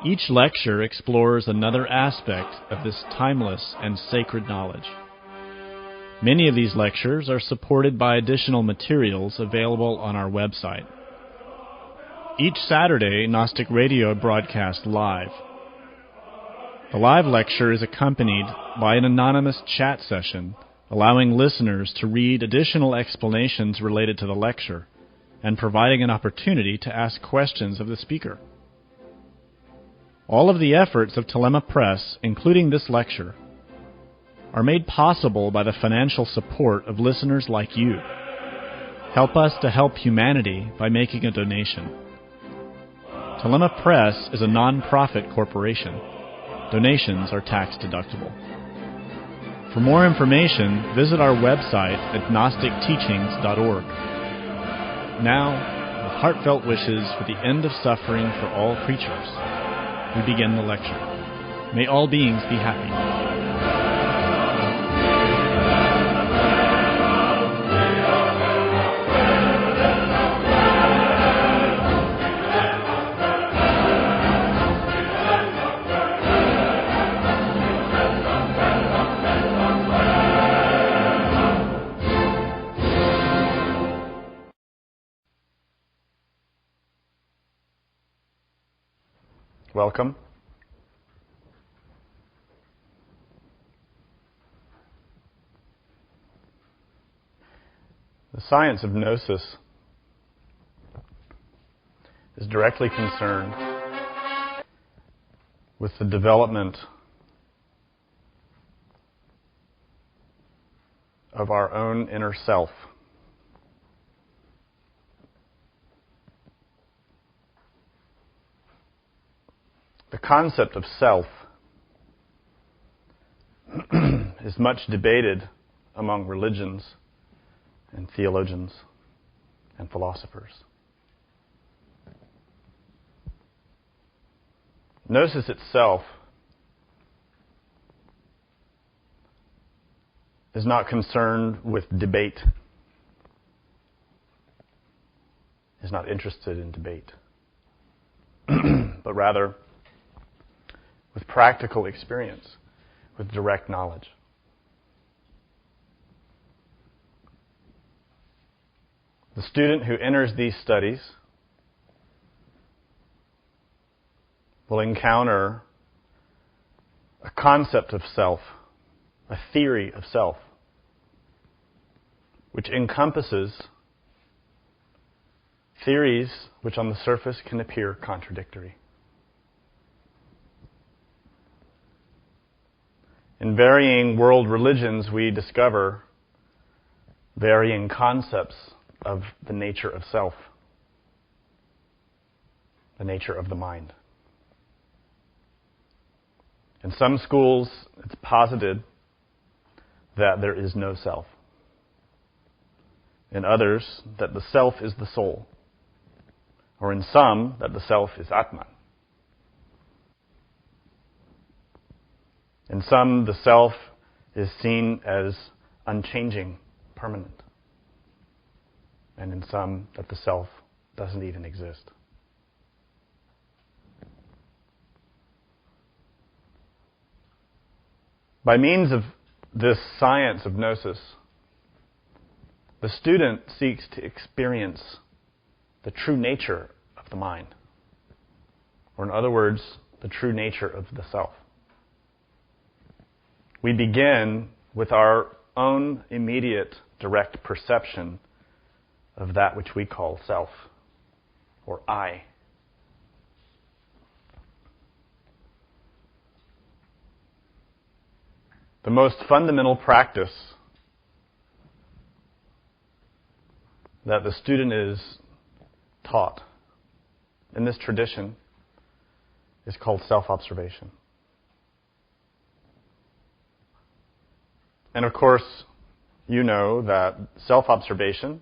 Each lecture explores another aspect of this timeless and sacred knowledge. Many of these lectures are supported by additional materials available on our website. Each Saturday, Gnostic Radio broadcasts live. The live lecture is accompanied by an anonymous chat session, allowing listeners to read additional explanations related to the lecture and providing an opportunity to ask questions of the speaker. All of the efforts of Telema Press, including this lecture, are made possible by the financial support of listeners like you. Help us to help humanity by making a donation. Telema Press is a non-profit corporation. Donations are tax-deductible. For more information, visit our website at gnosticteachings.org. Now, with heartfelt wishes for the end of suffering for all creatures, we begin the lecture. May all beings be happy. Welcome. The science of Gnosis is directly concerned with the development of our own inner self. The concept of self is much debated among religions and theologians and philosophers. Gnosis itself is not concerned with debate, is not interested in debate, but rather with practical experience, with direct knowledge. The student who enters these studies will encounter a concept of self, a theory of self, which encompasses theories which on the surface can appear contradictory. In varying world religions, we discover varying concepts of the nature of self, the nature of the mind. In some schools, it's posited that there is no self. In others, that the self is the soul. Or in some, that the self is Atman. In some, the self is seen as unchanging, permanent. And in some, that the self doesn't even exist. By means of this science of Gnosis, the student seeks to experience the true nature of the mind. Or in other words, the true nature of the self. We begin with our own immediate, direct perception of that which we call self, or I. The most fundamental practice that the student is taught in this tradition is called self-observation. And of course, you know that self-observation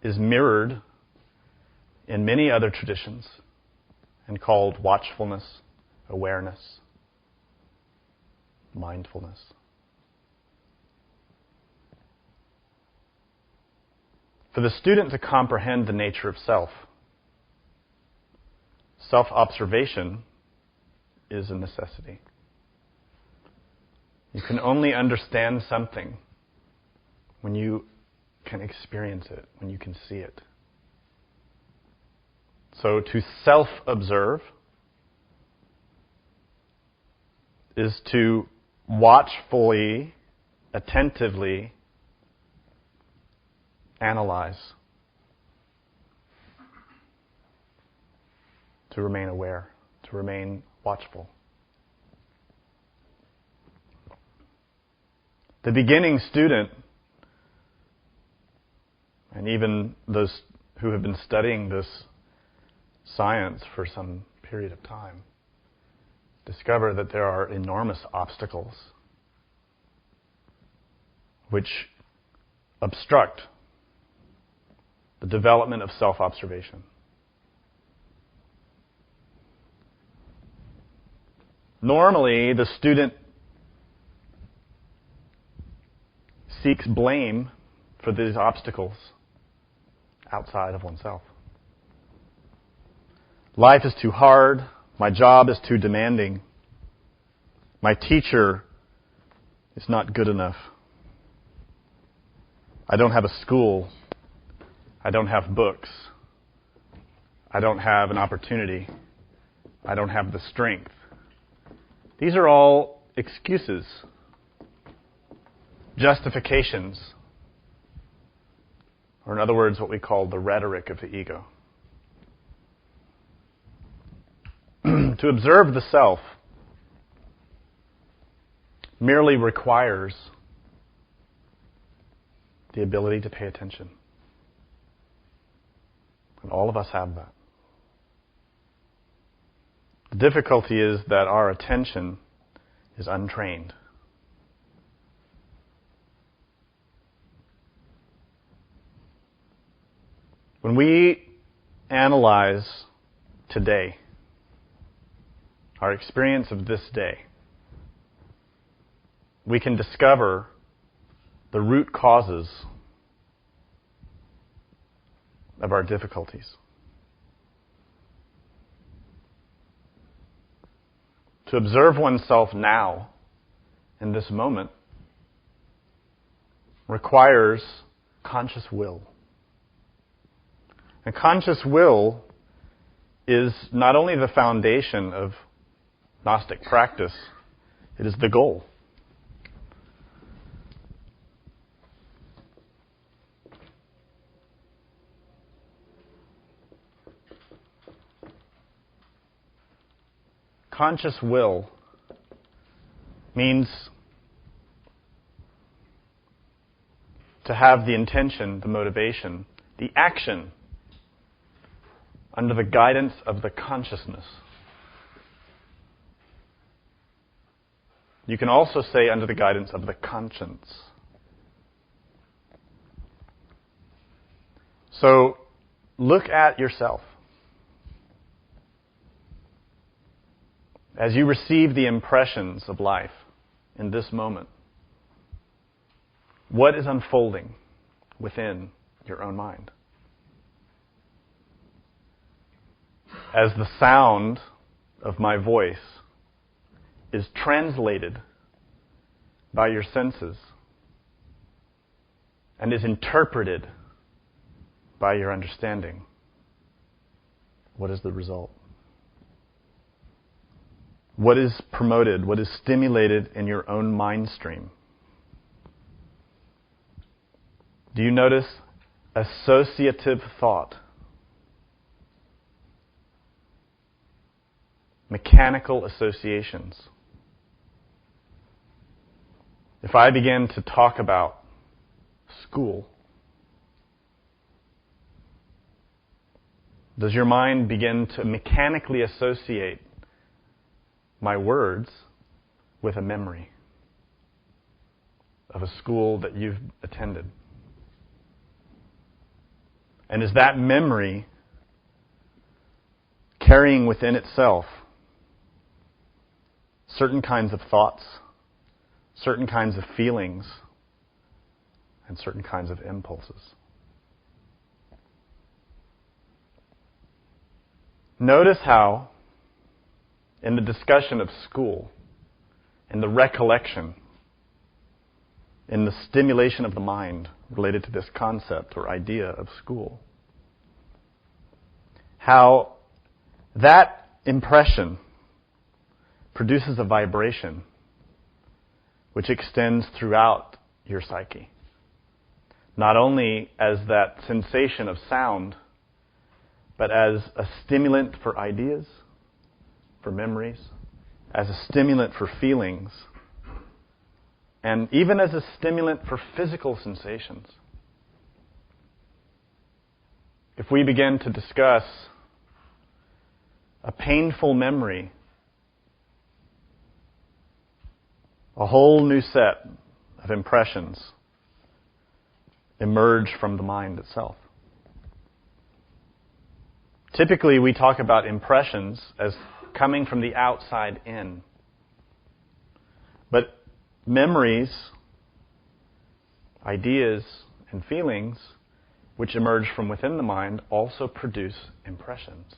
is mirrored in many other traditions and called watchfulness, awareness, mindfulness. For the student to comprehend the nature of self, self-observation is a necessity. You can only understand something when you can experience it, when you can see it. So to self-observe is to watchfully, attentively analyze, to remain aware, to remain watchful. The beginning student, and even those who have been studying this science for some period of time, discover that there are enormous obstacles which obstruct the development of self-observation. Normally, the student seeks blame for these obstacles outside of oneself. Life is too hard. My job is too demanding. My teacher is not good enough. I don't have a school. I don't have books. I don't have an opportunity. I don't have the strength. These are all excuses, justifications, or in other words, what we call the rhetoric of the ego. To observe the self merely requires the ability to pay attention. And all of us have that. The difficulty is that our attention is untrained. When we analyze today, our experience of this day, we can discover the root causes of our difficulties. To observe oneself now, in this moment, requires conscious will. And conscious will is not only the foundation of Gnostic practice, it is the goal. Conscious will means to have the intention, the motivation, the action under the guidance of the consciousness. You can also say under the guidance of the conscience. So, look at yourself. As you receive the impressions of life in this moment, what is unfolding within your own mind? As the sound of my voice is translated by your senses and is interpreted by your understanding, what is the result? What is promoted? What is stimulated in your own mind stream? Do you notice associative thought? Mechanical associations. If I begin to talk about school, does your mind begin to mechanically associate my words with a memory of a school that you've attended? And is that memory carrying within itself certain kinds of thoughts, certain kinds of feelings, and certain kinds of impulses? Notice how, in the discussion of school, in the recollection, in the stimulation of the mind related to this concept or idea of school, how that impression produces a vibration which extends throughout your psyche. Not only as that sensation of sound, but as a stimulant for ideas, for memories, as a stimulant for feelings, and even as a stimulant for physical sensations. If we begin to discuss a painful memory, a whole new set of impressions emerge from the mind itself. Typically, we talk about impressions as coming from the outside in. But memories, ideas, and feelings which emerge from within the mind also produce impressions,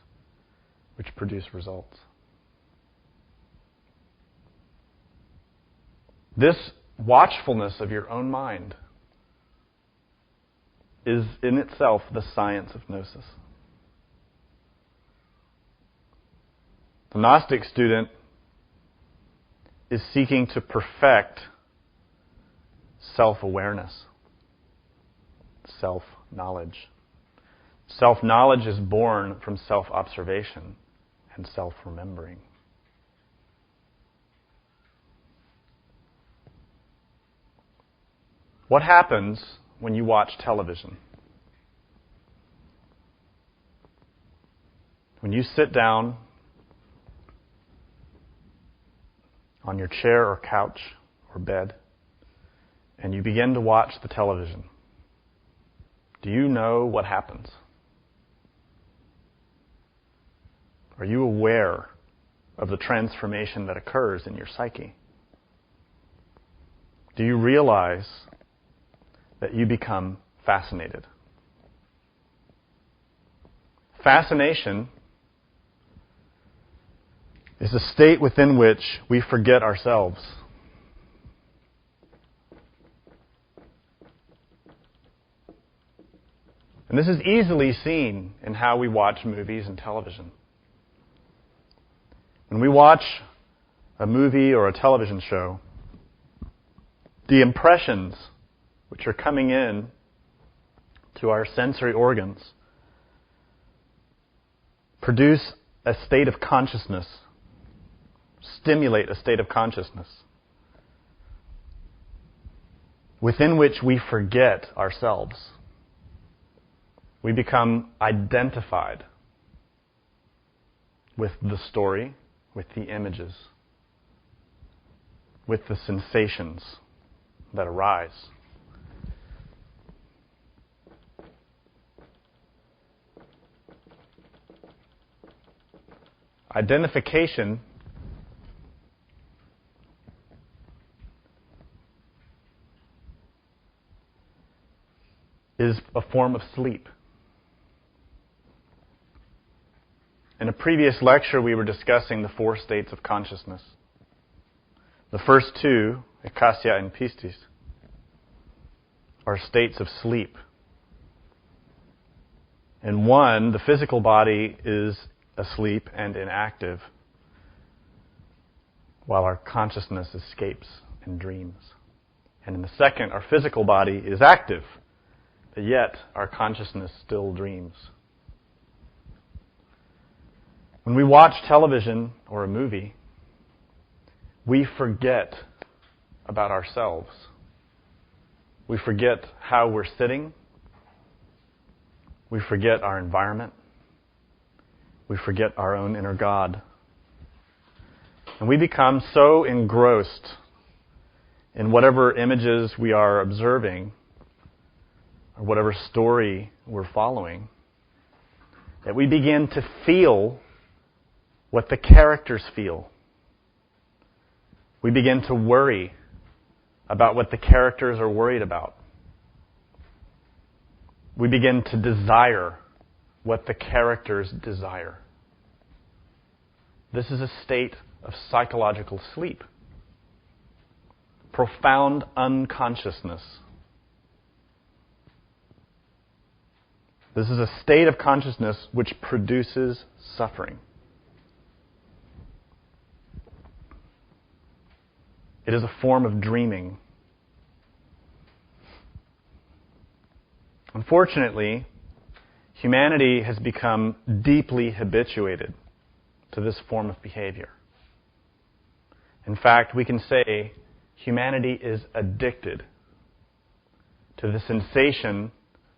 which produce results. This watchfulness of your own mind is in itself the science of Gnosis. The Gnostic student is seeking to perfect self-awareness, self-knowledge. Self-knowledge is born from self-observation and self-remembering. What happens when you watch television? When you sit down on your chair or couch or bed and you begin to watch the television, do you know what happens? Are you aware of the transformation that occurs in your psyche? Do you realize that you become fascinated? Fascination is a state within which we forget ourselves. And this is easily seen in how we watch movies and television. When we watch a movie or a television show, the impressions which are coming in to our sensory organs produce a state of consciousness, stimulate a state of consciousness within which we forget ourselves. We become identified with the story, with the images, with the sensations that arise. Identification is a form of sleep. In a previous lecture, we were discussing the 4 states of consciousness. The first 2, ekasya and pistis, are states of sleep. In one, the physical body is asleep and inactive, while our consciousness escapes and dreams. And in the second, our physical body is active, but yet our consciousness still dreams. When we watch television or a movie, we forget about ourselves. We forget how we're sitting. We forget our environment. We forget our own inner God. And we become so engrossed in whatever images we are observing or whatever story we're following that we begin to feel what the characters feel. We begin to worry about what the characters are worried about. We begin to desire what the characters desire. This is a state of psychological sleep. Profound unconsciousness. This is a state of consciousness which produces suffering. It is a form of dreaming. Unfortunately, humanity has become deeply habituated to this form of behavior. In fact, we can say humanity is addicted to the sensation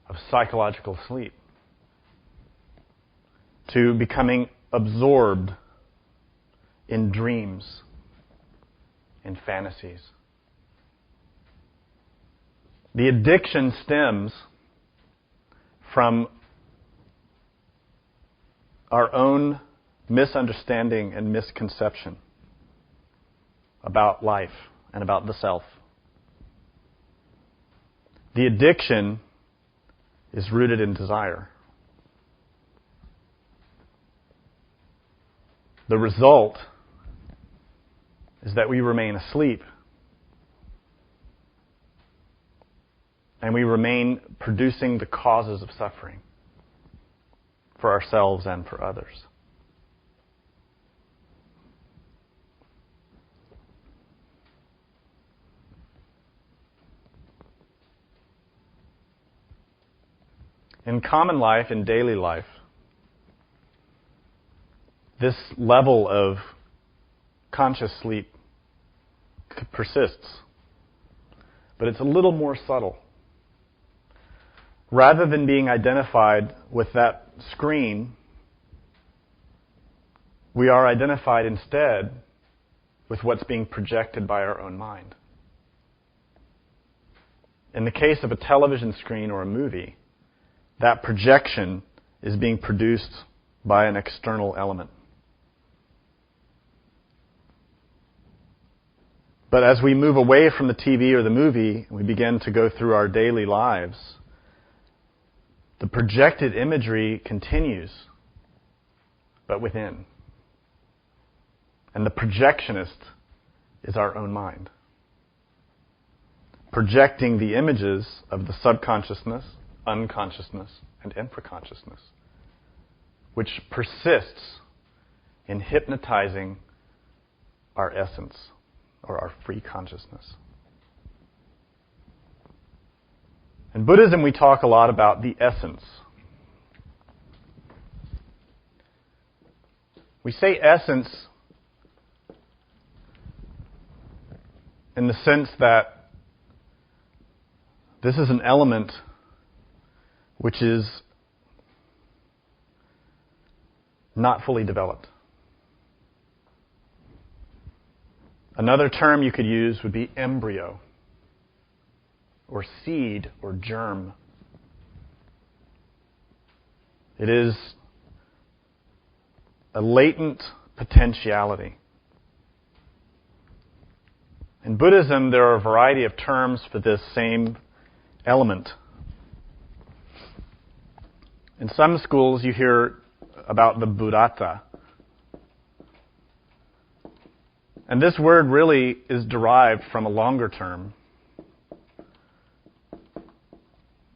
of psychological sleep, to becoming absorbed in dreams, in fantasies. The addiction stems from our own misunderstanding and misconception about life and about the self. The addiction is rooted in desire. The result is that we remain asleep and we remain producing the causes of suffering for ourselves and for others. In common life, in daily life, this level of conscious sleep persists, but it's a little more subtle. Rather than being identified with that screen, we are identified instead with what's being projected by our own mind. In the case of a television screen or a movie, that projection is being produced by an external element. But as we move away from the TV or the movie, and we begin to go through our daily lives, the projected imagery continues, but within. And the projectionist is our own mind, projecting the images of the subconsciousness, unconsciousness, and infraconsciousness, which persists in hypnotizing our essence, or our free consciousness. In Buddhism, we talk a lot about the essence. We say essence in the sense that this is an element which is not fully developed. Another term you could use would be embryo, or seed, or germ. It is a latent potentiality. In Buddhism, there are a variety of terms for this same element. In some schools, you hear about the Buddhata. And this word really is derived from a longer term,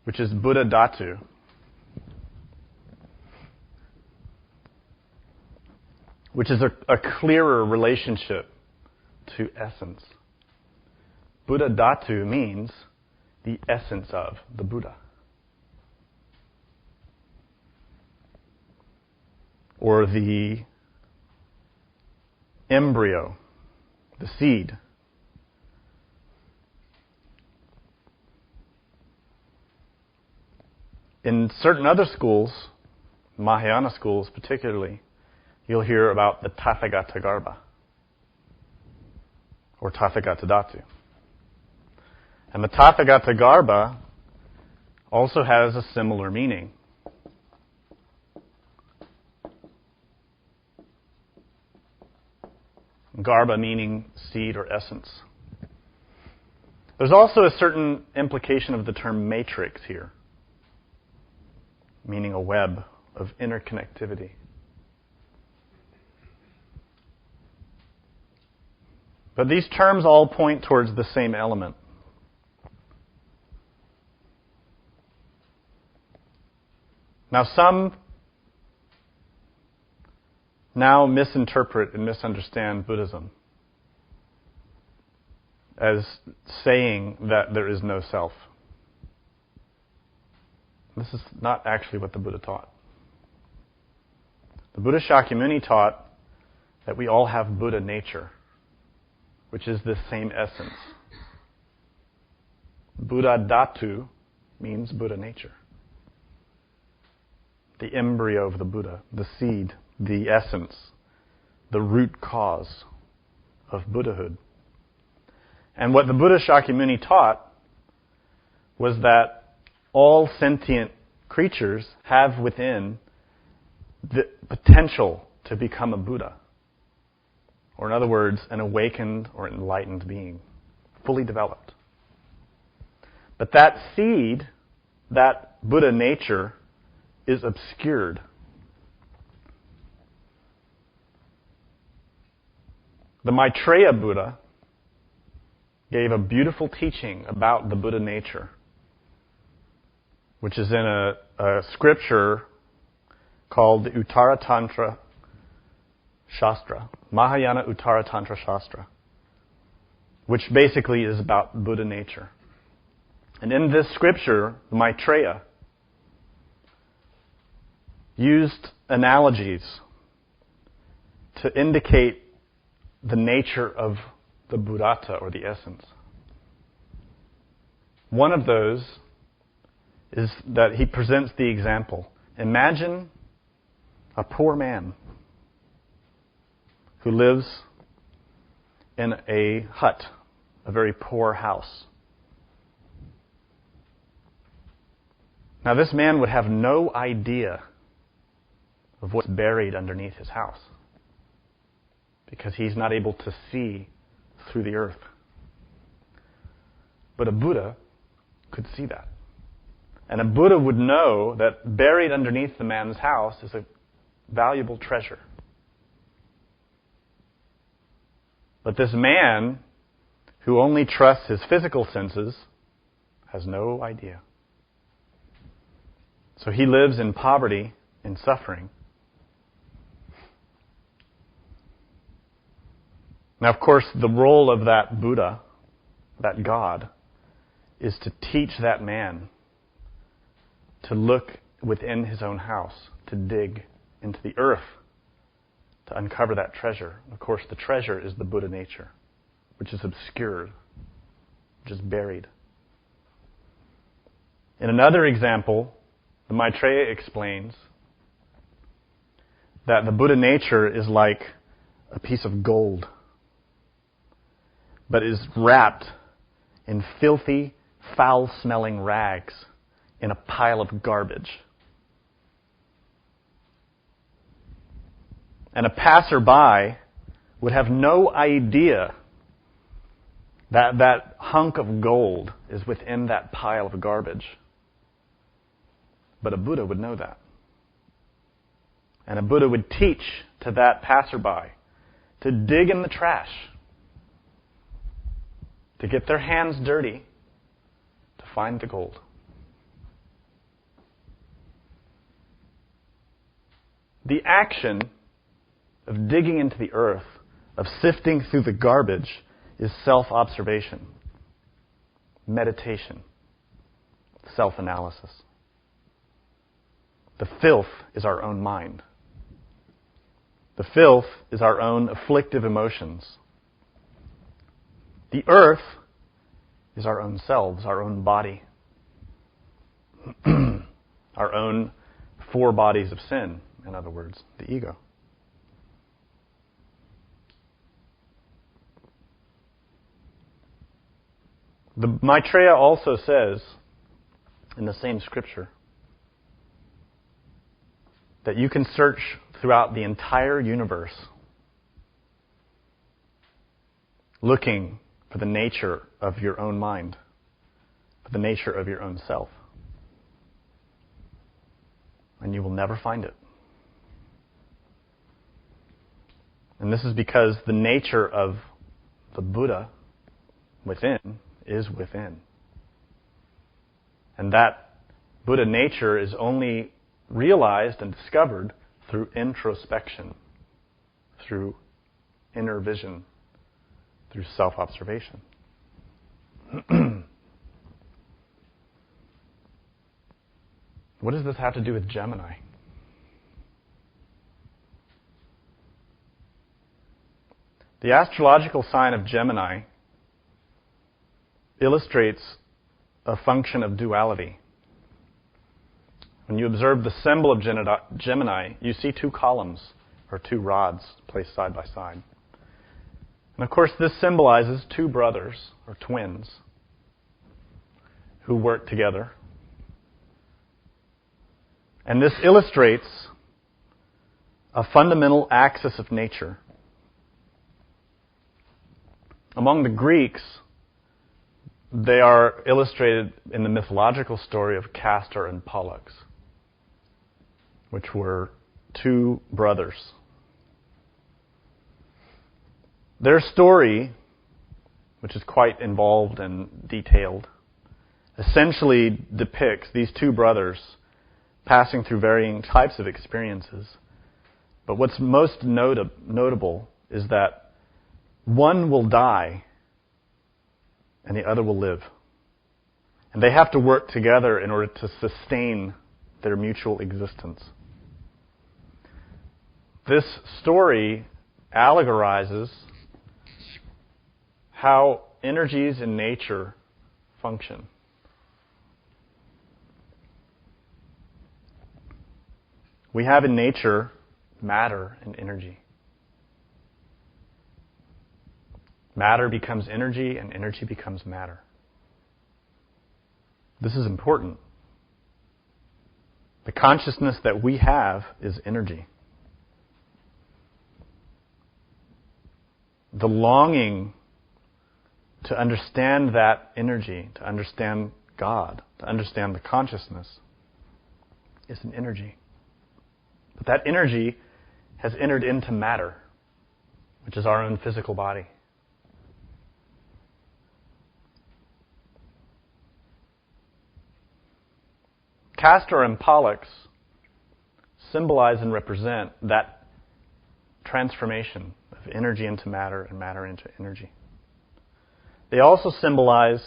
which is Buddha Dhatu. Which is a clearer relationship to essence. Buddha Dhatu means the essence of the Buddha. Or the embryo, the seed. In certain other schools, Mahayana schools particularly, you'll hear about the Tathagata Garbha, or Tathagata Dhatu. And the Tathagata Garbha also has a similar meaning. Garbha meaning seed or essence. There's also a certain implication of the term matrix here, meaning a web of interconnectivity. But these terms all point towards the same element. Now, some now misinterpret and misunderstand Buddhism as saying that there is no self. This is not actually what the Buddha taught. The Buddha Shakyamuni taught that we all have Buddha nature, which is this same essence. Buddha Dhatu means Buddha nature. The embryo of the Buddha, the seed, the essence, the root cause of Buddhahood. And what the Buddha Shakyamuni taught was that all sentient creatures have within the potential to become a Buddha. Or in other words, an awakened or enlightened being, fully developed. But that seed, that Buddha nature, is obscured. The Maitreya Buddha gave a beautiful teaching about the Buddha nature, which is in a scripture called the Uttara Tantra Shastra, Mahayana Uttara Tantra Shastra, which basically is about Buddha nature. And in this scripture, Maitreya used analogies to indicate the nature of the Buddhata, or the essence. One of those is that he presents the example. Imagine a poor man who lives in a hut, a very poor house. Now, this man would have no idea of what's buried underneath his house, because he's not able to see through the earth. But a Buddha could see that. And a Buddha would know that buried underneath the man's house is a valuable treasure. But this man, who only trusts his physical senses, has no idea. So he lives in poverty, in suffering. Now, of course, the role of that Buddha, that God, is to teach that man to look within his own house, to dig into the earth, to uncover that treasure. Of course, the treasure is the Buddha nature, which is obscured, which is buried. In another example, the Maitreya explains that the Buddha nature is like a piece of gold, but is wrapped in filthy, foul-smelling rags in a pile of garbage. And a passerby would have no idea that that hunk of gold is within that pile of garbage. But a Buddha would know that. And a Buddha would teach to that passerby to dig in the trash, to get their hands dirty, to find the gold. The action of digging into the earth, of sifting through the garbage, is self-observation, meditation, self-analysis. The filth is our own mind. The filth is our own afflictive emotions. The earth is our own selves, our own body, our own four bodies of sin, in other words, the ego. The Maitreya also says, in the same scripture, that you can search throughout the entire universe looking for the nature of your own mind, for the nature of your own self. And you will never find it. And this is because the nature of the Buddha within is within. And that Buddha nature is only realized and discovered through introspection, through inner vision, through self-observation. What does this have to do with Gemini? The astrological sign of Gemini illustrates a function of duality. When you observe the symbol of Gemini, you see two columns, or two rods, placed side by side. And of course, this symbolizes two brothers, or twins, who work together. And this illustrates a fundamental axis of nature. Among the Greeks, they are illustrated in the mythological story of Castor and Pollux, which were two brothers. Their story, which is quite involved and detailed, essentially depicts these two brothers passing through varying types of experiences. But what's most notable is that one will die and the other will live. And they have to work together in order to sustain their mutual existence. This story allegorizes how energies in nature function. We have in nature matter and energy. Matter becomes energy, and energy becomes matter. This is important. The consciousness that we have is energy. The longing to understand that energy, to understand God, to understand the consciousness, is an energy. But that energy has entered into matter, which is our own physical body. Castor and Pollux symbolize and represent that transformation of energy into matter and matter into energy. They also symbolize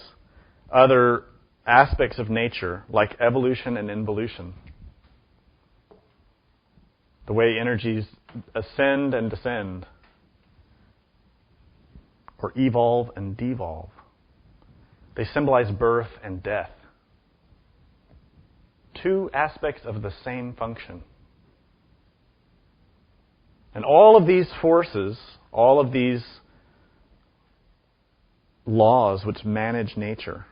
other aspects of nature, like evolution and involution. The way energies ascend and descend, or evolve and devolve. They symbolize birth and death. Two aspects of the same function. And all of these forces, all of these laws which manage nature,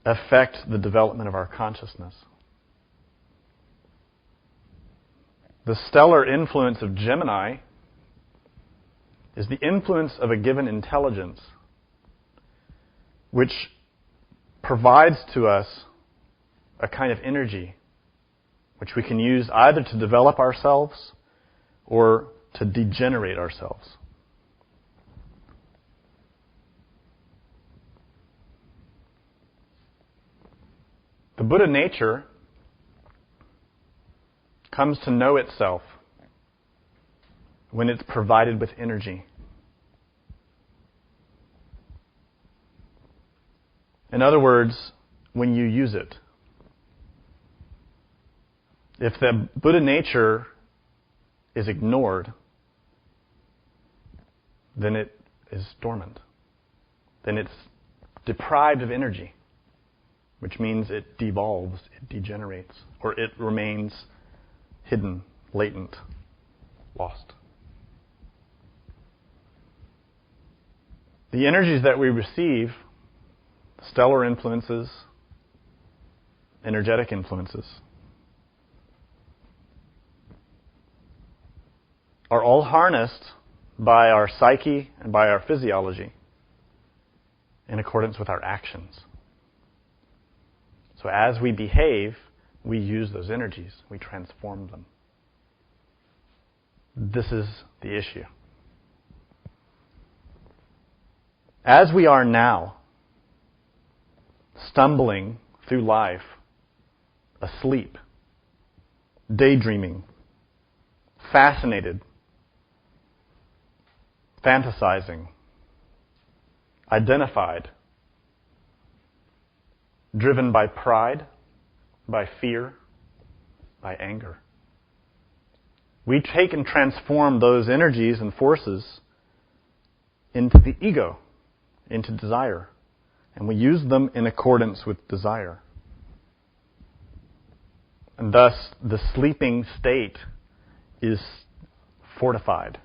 affect the development of our consciousness. The stellar influence of Gemini is the influence of a given intelligence which provides to us a kind of energy which we can use either to develop ourselves or to degenerate ourselves. The Buddha nature comes to know itself when it's provided with energy. In other words, when you use it. If the Buddha nature is ignored, then it is dormant. Then it's deprived of energy, which means it devolves, it degenerates, or it remains hidden, latent, lost. The energies that we receive, stellar influences, energetic influences, are all harnessed by our psyche and by our physiology in accordance with our actions. So as we behave, we use those energies, we transform them. This is the issue. As we are now, stumbling through life, asleep, daydreaming, fascinated, fantasizing, identified, driven by pride, by fear, by anger. We take and transform those energies and forces into the ego, into desire, and we use them in accordance with desire. And thus, the sleeping state is fortified.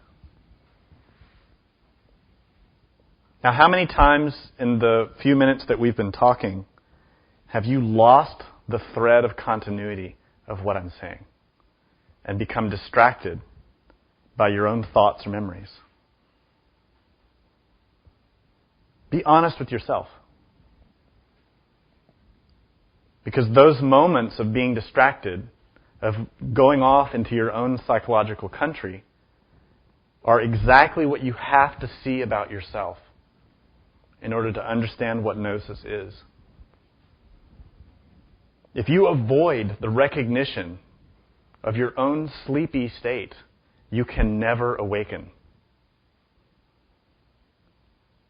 Now, how many times in the few minutes that we've been talking have you lost the thread of continuity of what I'm saying and become distracted by your own thoughts or memories? Be honest with yourself. Because those moments of being distracted, of going off into your own psychological country, are exactly what you have to see about yourself in order to understand what Gnosis is. If you avoid the recognition of your own sleepy state, you can never awaken.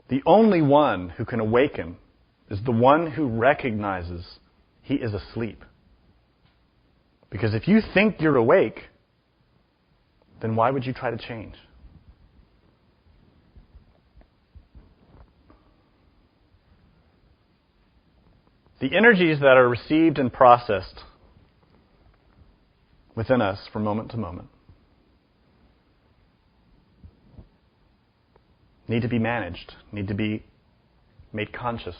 The only one who can awaken is the one who recognizes he is asleep. Because if you think you're awake, then why would you try to change? The energies that are received and processed within us from moment to moment need to be managed, need to be made conscious.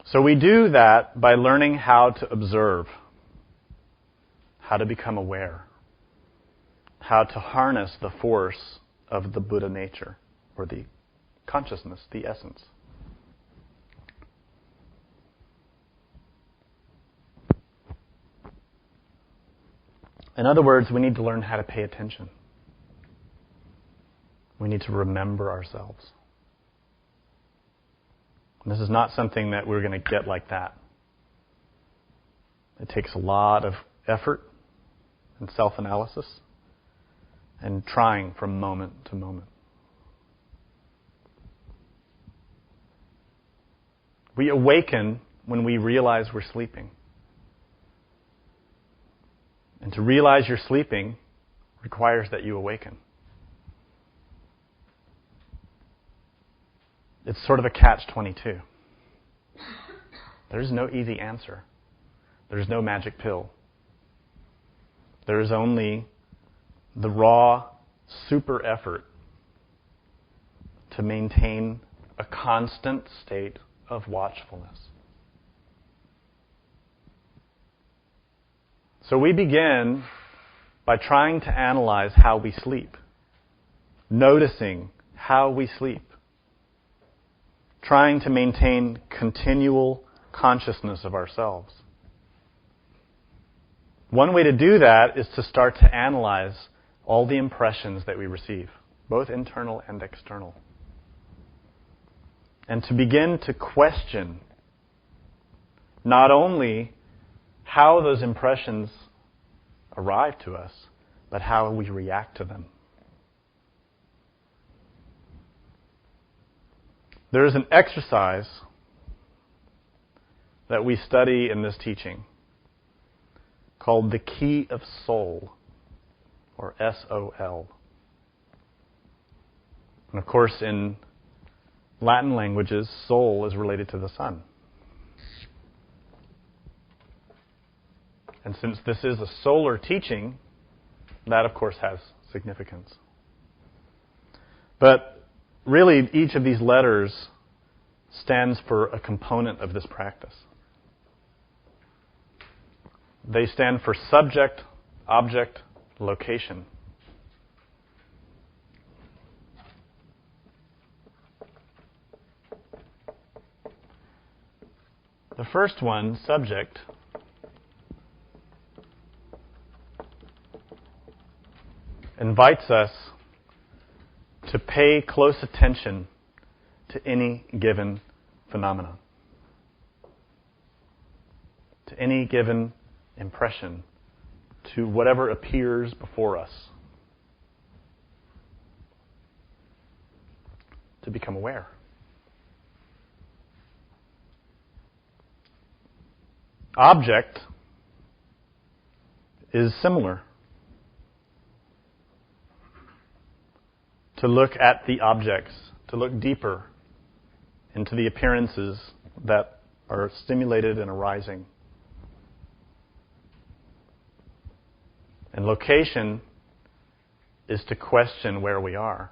So we do that by learning how to observe, how to become aware, how to harness the force of the Buddha nature, or the consciousness, the essence. In other words, we need to learn how to pay attention. We need to remember ourselves. And this is not something that we're going to get like that. It takes a lot of effort and self-analysis and trying from moment to moment. We awaken when we realize we're sleeping. And to realize you're sleeping requires that you awaken. It's sort of a catch-22. There's no easy answer. There's no magic pill. There is only the raw, super effort to maintain a constant state of watchfulness. So we begin by trying to analyze how we sleep, noticing how we sleep, trying to maintain continual consciousness of ourselves. One way to do that is to start to analyze all the impressions that we receive, both internal and external. And to begin to question not only how those impressions arrive to us, but how we react to them. There is an exercise that we study in this teaching called the Key of Soul, or S-O-L. And of course, in Latin languages, soul is related to the sun. And since this is a solar teaching, that of course has significance. But really, each of these letters stands for a component of this practice. They stand for subject, object, location. The first one, subject, invites us to pay close attention to any given phenomenon, to any given impression, to whatever appears before us, to become aware. Object is similar. To look at the objects, to look deeper into the appearances that are stimulated and arising. And location is to question where we are.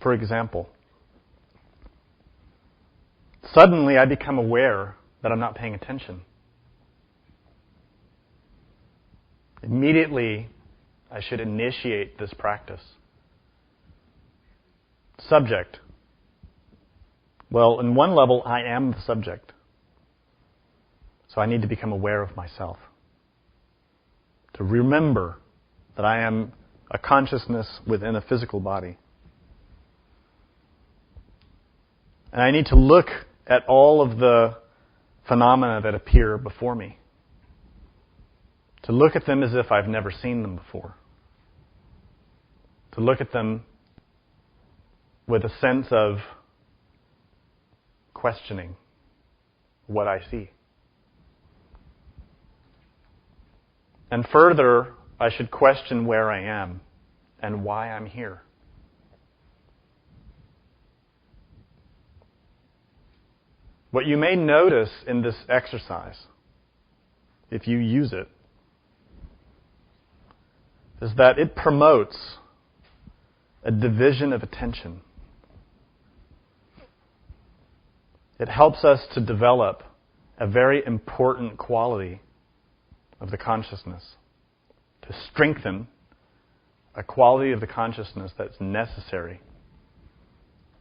For example, suddenly I become aware that I'm not paying attention. Immediately, I should initiate this practice. Subject. Well, in one level, I am the subject. So I need to become aware of myself. To remember that I am a consciousness within a physical body. And I need to look at all of the phenomena that appear before me. To look at them as if I've never seen them before. To look at them with a sense of questioning what I see. And further, I should question where I am and why I'm here. What you may notice in this exercise, if you use it, is that it promotes a division of attention. It helps us to develop a very important quality of the consciousness, to strengthen a quality of the consciousness that's necessary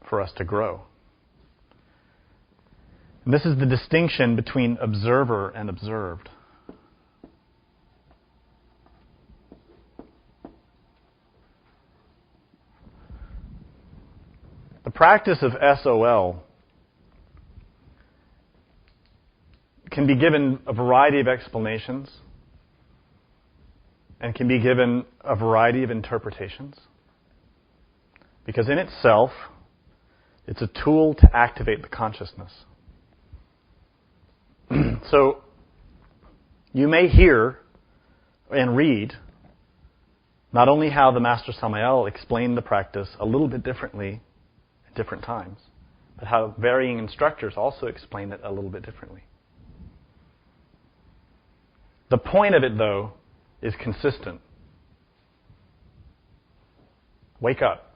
for us to grow. And this is the distinction between observer and observed. The practice of SOL can be given a variety of explanations and can be given a variety of interpretations. Because in itself, it's a tool to activate the consciousness. So, you may hear and read not only how the Master Samael explained the practice a little bit differently at different times, but how varying instructors also explain it a little bit differently. The point of it, though, is consistent. Wake up.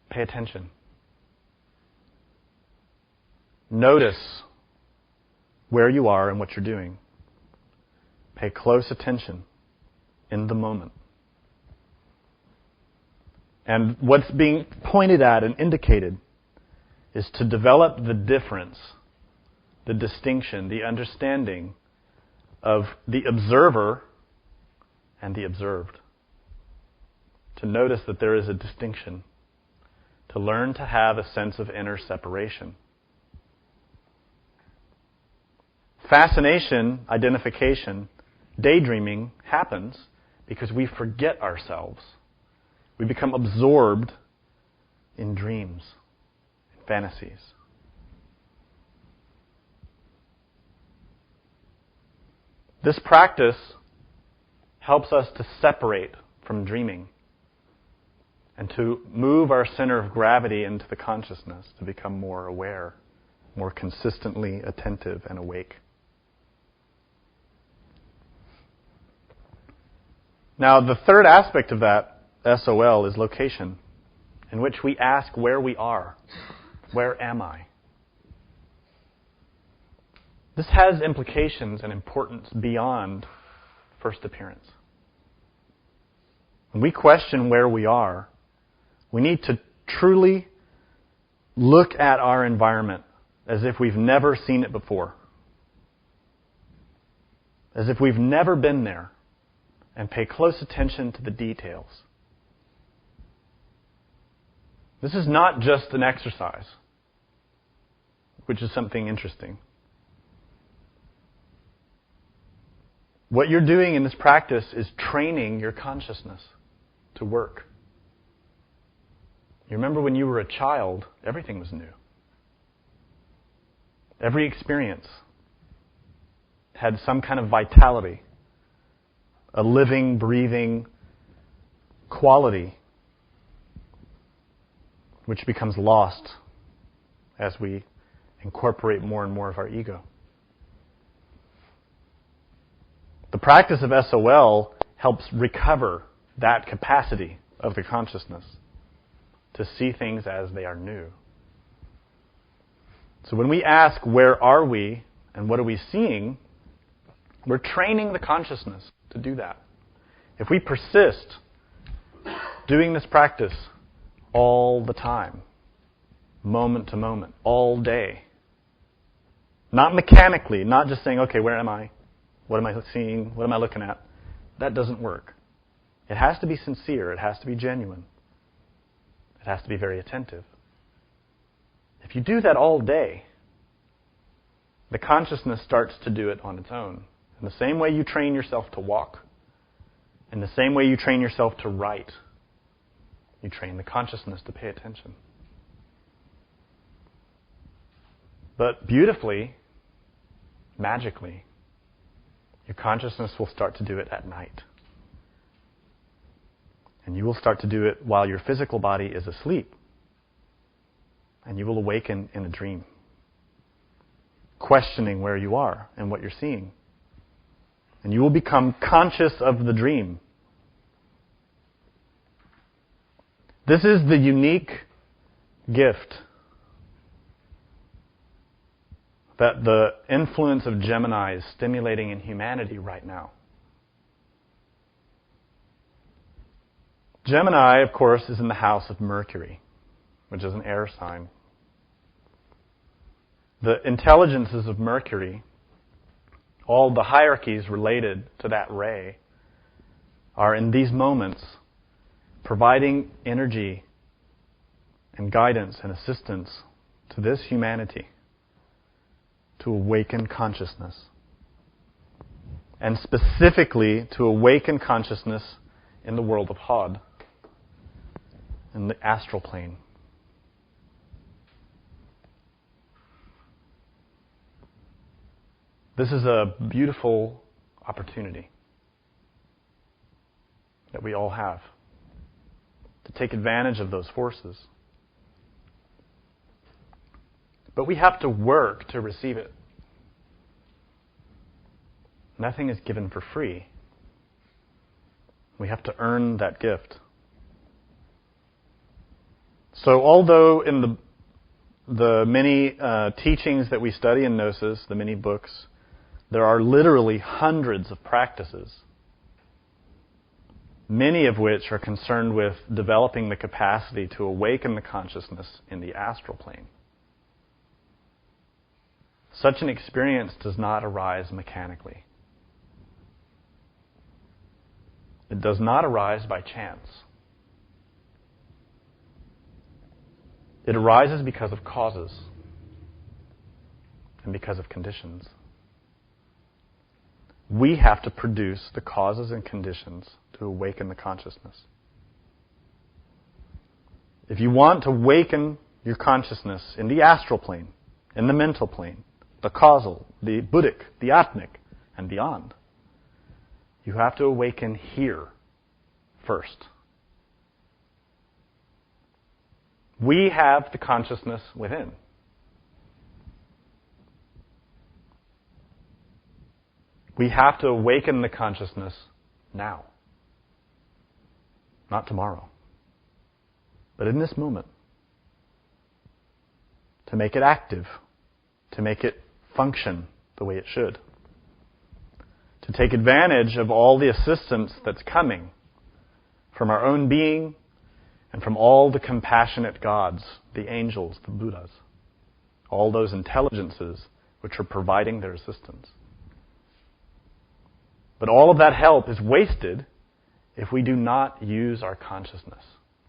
Pay attention. Notice where you are and what you're doing. Pay close attention in the moment. And what's being pointed at and indicated is to develop the difference, the distinction, the understanding of the observer and the observed. To notice that there is a distinction. To learn to have a sense of inner separation. Fascination, identification, daydreaming happens because we forget ourselves. We become absorbed in dreams, in fantasies. This practice helps us to separate from dreaming and to move our center of gravity into the consciousness to become more aware, more consistently attentive and awake. Now, the third aspect of that SOL is location, in which we ask where we are. Where am I? This has implications and importance beyond first appearance. When we question where we are, we need to truly look at our environment as if we've never seen it before. As if we've never been there. and pay close attention to the details. This is not just an exercise, which is something interesting. What you're doing in this practice is training your consciousness to work. You remember when you were a child, everything was new. Every experience had some kind of vitality, a living, breathing quality, which becomes lost as we incorporate more and more of our ego. The practice of SOL helps recover that capacity of the consciousness to see things as they are new. So when we ask, where are we and what are we seeing, we're training the consciousness to do that. If we persist doing this practice all the time, moment to moment, all day, not mechanically, not just saying, okay, where am I? What am I seeing? What am I looking at? That doesn't work. It has to be sincere. It has to be genuine. It has to be very attentive. If you do that all day, the consciousness starts to do it on its own. In the same way you train yourself to walk, in the same way you train yourself to write, you train the consciousness to pay attention. But beautifully, magically, your consciousness will start to do it at night. And you will start to do it while your physical body is asleep. And you will awaken in a dream, questioning where you are and what you're seeing. And you will become conscious of the dream. This is the unique gift that the influence of Gemini is stimulating in humanity right now. Gemini, of course, is in the house of Mercury, which is an air sign. The intelligences of Mercury, all the hierarchies related to that ray, are in these moments providing energy and guidance and assistance to this humanity to awaken consciousness. And specifically to awaken consciousness in the world of Hod, in the astral plane. This is a beautiful opportunity that we all have to take advantage of those forces. But we have to work to receive it. Nothing is given for free. We have to earn that gift. So although in the many teachings that we study in Gnosis, the many books, there are literally hundreds of practices, many of which are concerned with developing the capacity to awaken the consciousness in the astral plane. Such an experience does not arise mechanically. It does not arise by chance. It arises because of causes and because of conditions. We have to produce the causes and conditions to awaken the consciousness. If you want to awaken your consciousness in the astral plane, in the mental plane, the causal, the buddhic, the atmic, and beyond, you have to awaken here first. We have the consciousness within. We have to awaken the consciousness now. Not tomorrow. But in this moment. To make it active. To make it function the way it should. To take advantage of all the assistance that's coming from our own being and from all the compassionate gods, the angels, the Buddhas, all those intelligences which are providing their assistance. But all of that help is wasted if we do not use our consciousness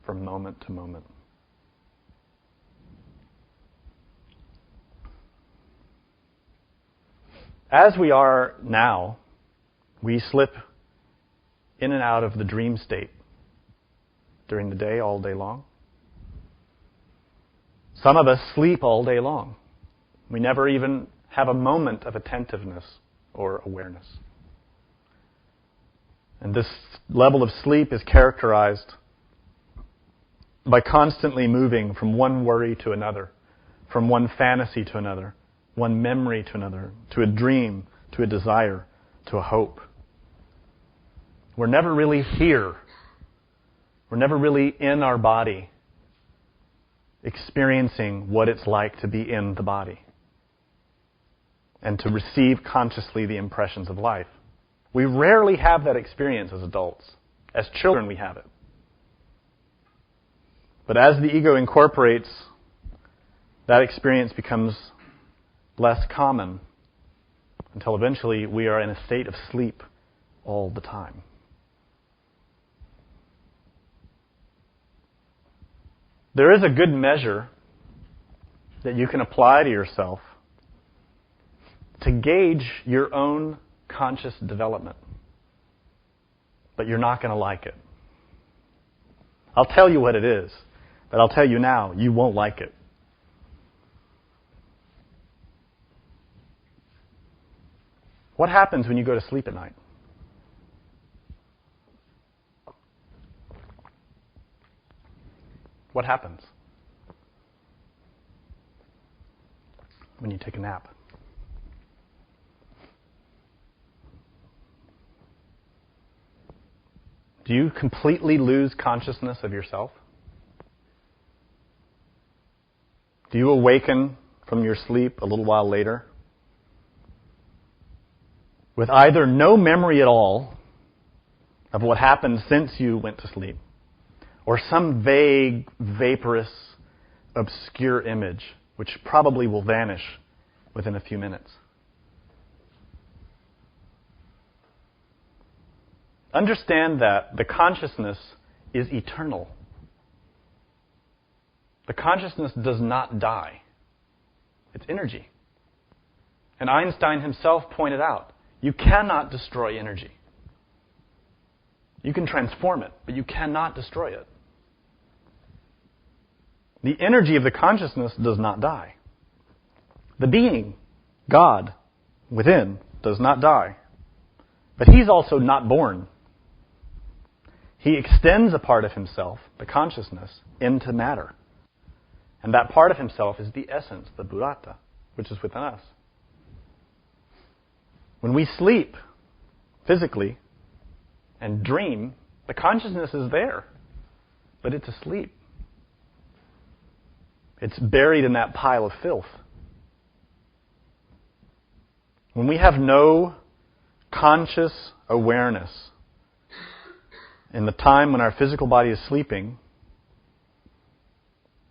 from moment to moment. As we are now, we slip in and out of the dream state during the day, all day long. Some of us sleep all day long. We never even have a moment of attentiveness or awareness. And this level of sleep is characterized by constantly moving from one worry to another, from one fantasy to another, one memory to another, to a dream, to a desire, to a hope. We're never really here. We're never really in our body, experiencing what it's like to be in the body and to receive consciously the impressions of life. We rarely have that experience as adults. As children, we have it. But as the ego incorporates, that experience becomes less common until eventually we are in a state of sleep all the time. There is a good measure that you can apply to yourself to gauge your own conscious development. But you're not going to like it. I'll tell you what it is, but I'll tell you now, you won't like it. What happens when you go to sleep at night? What happens when you take a nap? Do you completely lose consciousness of yourself? Do you awaken from your sleep a little while later with either no memory at all of what happened since you went to sleep, or some vague, vaporous, obscure image which probably will vanish within a few minutes? Understand that the consciousness is eternal. The consciousness does not die. It's energy. And Einstein himself pointed out, you cannot destroy energy. You can transform it, but you cannot destroy it. The energy of the consciousness does not die. The being, God, within, does not die. But he's also not born. He extends a part of himself, the consciousness, into matter. And that part of himself is the essence, the Burata, which is within us. When we sleep physically and dream, the consciousness is there, but it's asleep. It's buried in that pile of filth. When we have no conscious awareness in the time when our physical body is sleeping,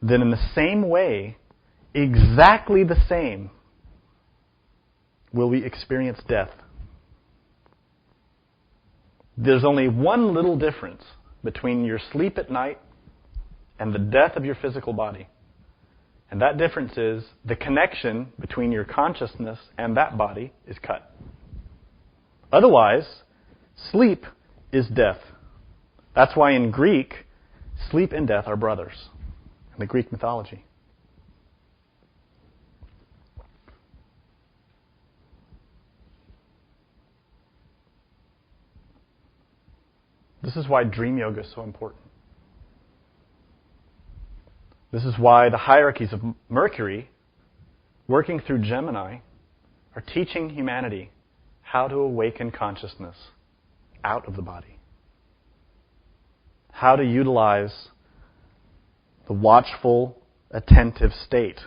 then in the same way, exactly the same, will we experience death. There's only one little difference between your sleep at night and the death of your physical body. And that difference is the connection between your consciousness and that body is cut. Otherwise, sleep is death. That's why in Greek, sleep and death are brothers, in the Greek mythology. This is why dream yoga is so important. This is why the hierarchies of Mercury, working through Gemini, are teaching humanity how to awaken consciousness out of the body. How to utilize the watchful, attentive state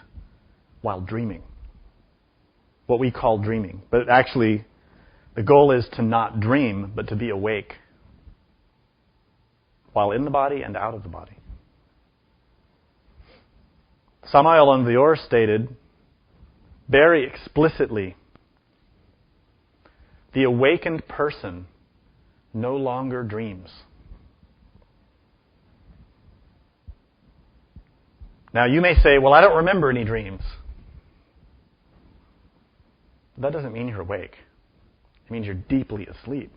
while dreaming. What we call dreaming. But actually, the goal is to not dream, but to be awake while in the body and out of the body. Samael Aun Weor stated very explicitly, The awakened person no longer dreams. Now you may say, well, I don't remember any dreams. That doesn't mean you're awake. It means you're deeply asleep.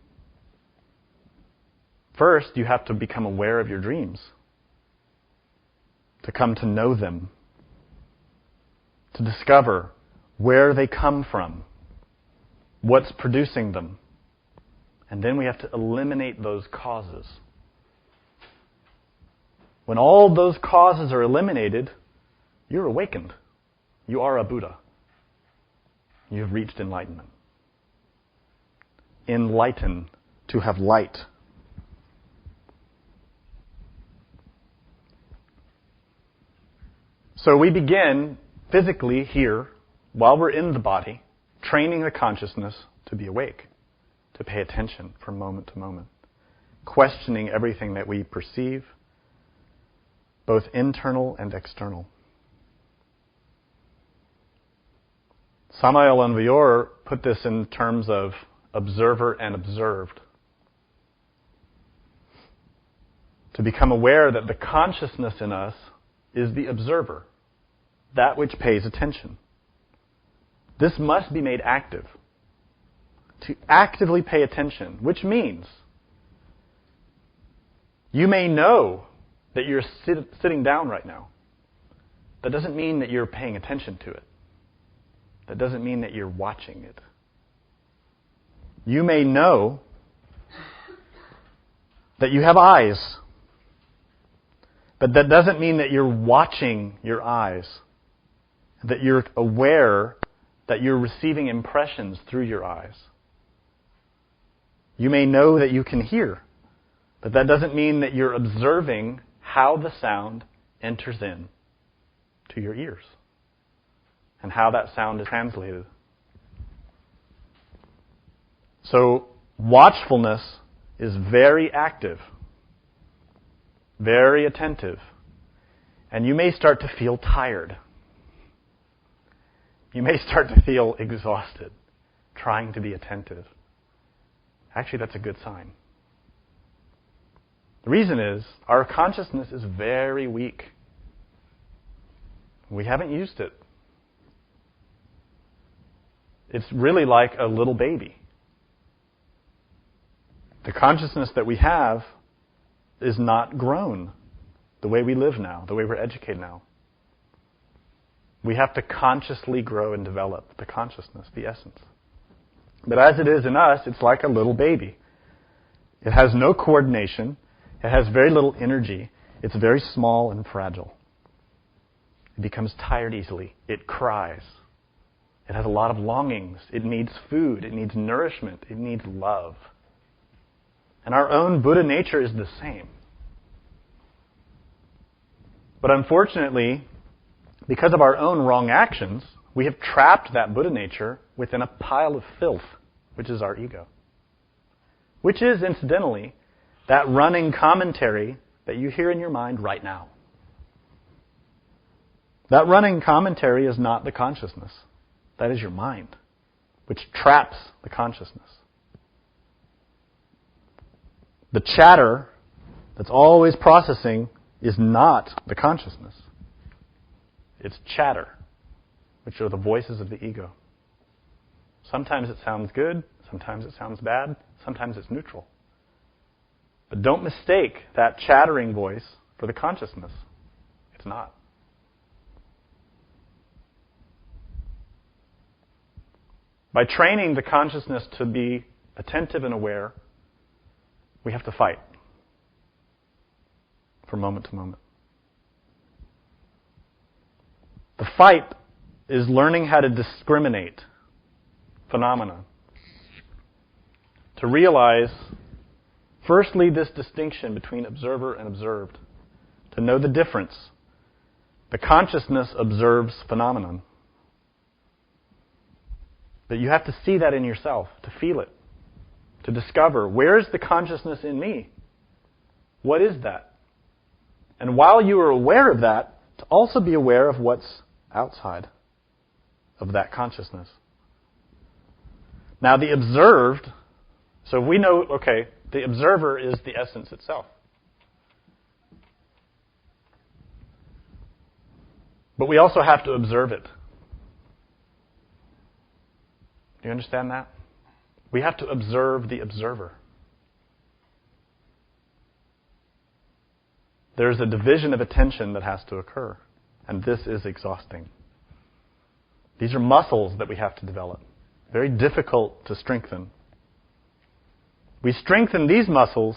First, you have to become aware of your dreams, to come to know them, to discover where they come from, what's producing them. And then we have to eliminate those causes. When all those causes are eliminated, you're awakened. You are a Buddha. You've reached enlightenment. Enlighten, to have light. So we begin physically here, while we're in the body, training the consciousness to be awake, to pay attention from moment to moment, questioning everything that we perceive, both internal and external. Samael Aun Weor put this in terms of observer and observed. To become aware that the consciousness in us is the observer, that which pays attention. This must be made active. To actively pay attention, which means you may know that you're sitting down right now. That doesn't mean that you're paying attention to it. That doesn't mean that you're watching it. You may know that you have eyes, but that doesn't mean that you're watching your eyes, that you're aware that you're receiving impressions through your eyes. You may know that you can hear, but that doesn't mean that you're observing how the sound enters in to your ears and how that sound is translated. So watchfulness is very active, very attentive, and you may start to feel tired. You may start to feel exhausted trying to be attentive. Actually, that's a good sign. The reason is our consciousness is very weak. We haven't used it. It's really like a little baby. The consciousness that we have is not grown the way we live now, the way we're educated now. We have to consciously grow and develop the consciousness, the essence. But as it is in us, it's like a little baby. It has no coordination. It has very little energy. It's very small and fragile. It becomes tired easily. It cries. It has a lot of longings. It needs food. It needs nourishment. It needs love. And our own Buddha nature is the same. But unfortunately, because of our own wrong actions, we have trapped that Buddha nature within a pile of filth, which is our ego. Which is, incidentally, that running commentary that you hear in your mind right now. That running commentary is not the consciousness. That is your mind, which traps the consciousness. The chatter that's always processing is not the consciousness. It's chatter, which are the voices of the ego. Sometimes it sounds good, sometimes it sounds bad, sometimes it's neutral. But don't mistake that chattering voice for the consciousness. It's not. By training the consciousness to be attentive and aware, we have to fight from moment to moment. The fight is learning how to discriminate phenomena. To realize, firstly, this distinction between observer and observed. To know the difference. The consciousness observes phenomenon. But you have to see that in yourself, to feel it, to discover, where is the consciousness in me? What is that? And while you are aware of that, to also be aware of what's outside of that consciousness. Now the observed, so we know, okay, the observer is the essence itself. But we also have to observe it. Do you understand that? We have to observe the observer. There's a division of attention that has to occur, and this is exhausting. These are muscles that we have to develop. Very difficult to strengthen. We strengthen these muscles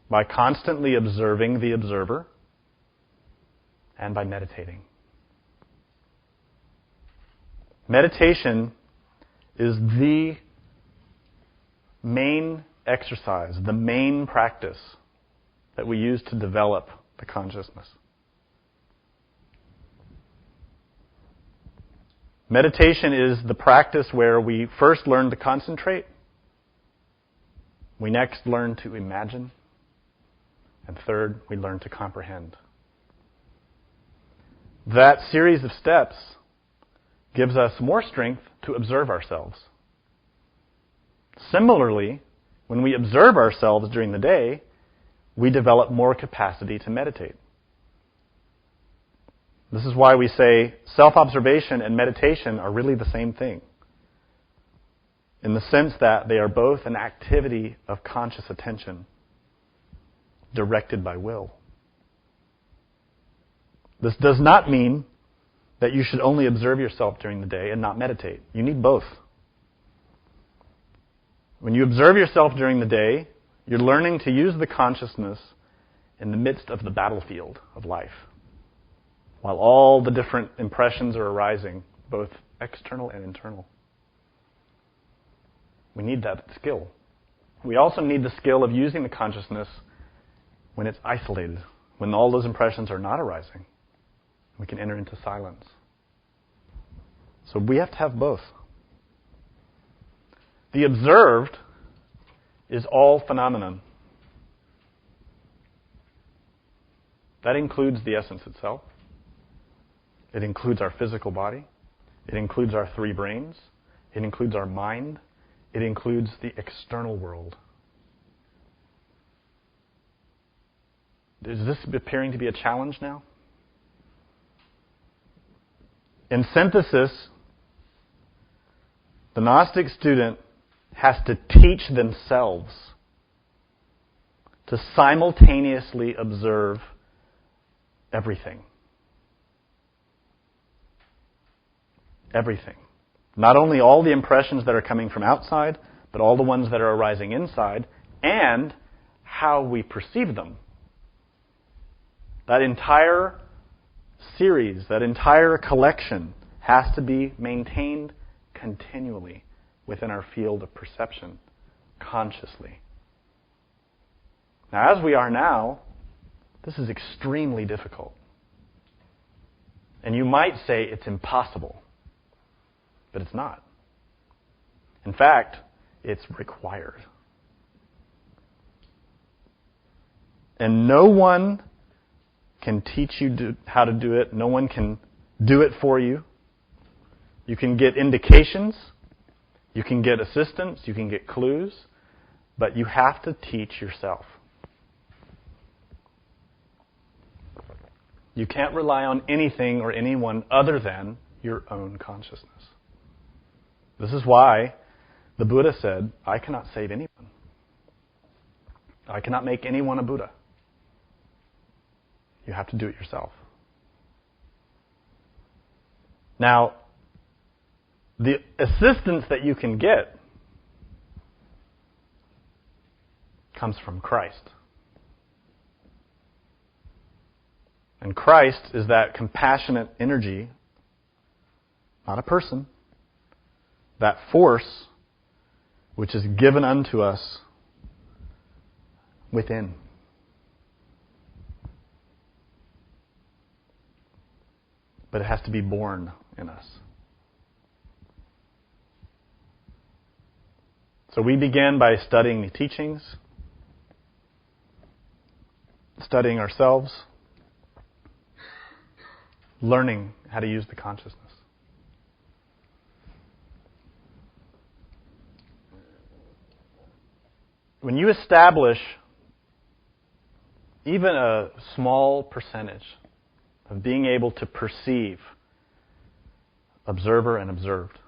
by constantly observing the observer and by meditating. Meditation is the main exercise, the main practice that we use to develop the consciousness. Meditation is the practice where we first learn to concentrate, we next learn to imagine, and third, we learn to comprehend. That series of steps gives us more strength to observe ourselves. Similarly, when we observe ourselves during the day, we develop more capacity to meditate. This is why we say self-observation and meditation are really the same thing, in the sense that they are both an activity of conscious attention directed by will. This does not mean that you should only observe yourself during the day and not meditate. You need both. When you observe yourself during the day, you're learning to use the consciousness in the midst of the battlefield of life, while all the different impressions are arising, both external and internal. We need that skill. We also need the skill of using the consciousness when it's isolated, when all those impressions are not arising. We can enter into silence. So we have to have both. The observed is all phenomenon. That includes the essence itself. It includes our physical body. It includes our three brains. It includes our mind. It includes the external world. Is this appearing to be a challenge now? In synthesis, the Gnostic student has to teach themselves to simultaneously observe everything. Everything. Not only all the impressions that are coming from outside, but all the ones that are arising inside, and how we perceive them. That entire series, that entire collection has to be maintained continually within our field of perception, consciously. Now, as we are now, this is extremely difficult. And you might say it's impossible, but it's not. In fact, it's required. And no one can teach you how to do it. No one can do it for you. You can get indications, you can get assistance, you can get clues, but you have to teach yourself. You can't rely on anything or anyone other than your own consciousness. This is why the Buddha said, I cannot save anyone. I cannot make anyone a Buddha. You have to do it yourself. Now, the assistance that you can get comes from Christ. And Christ is that compassionate energy, not a person, that force which is given unto us within. But it has to be born in us. So we began by studying the teachings, studying ourselves, learning how to use the consciousness. when you establish even a small percentage of being able to perceive observer and observed,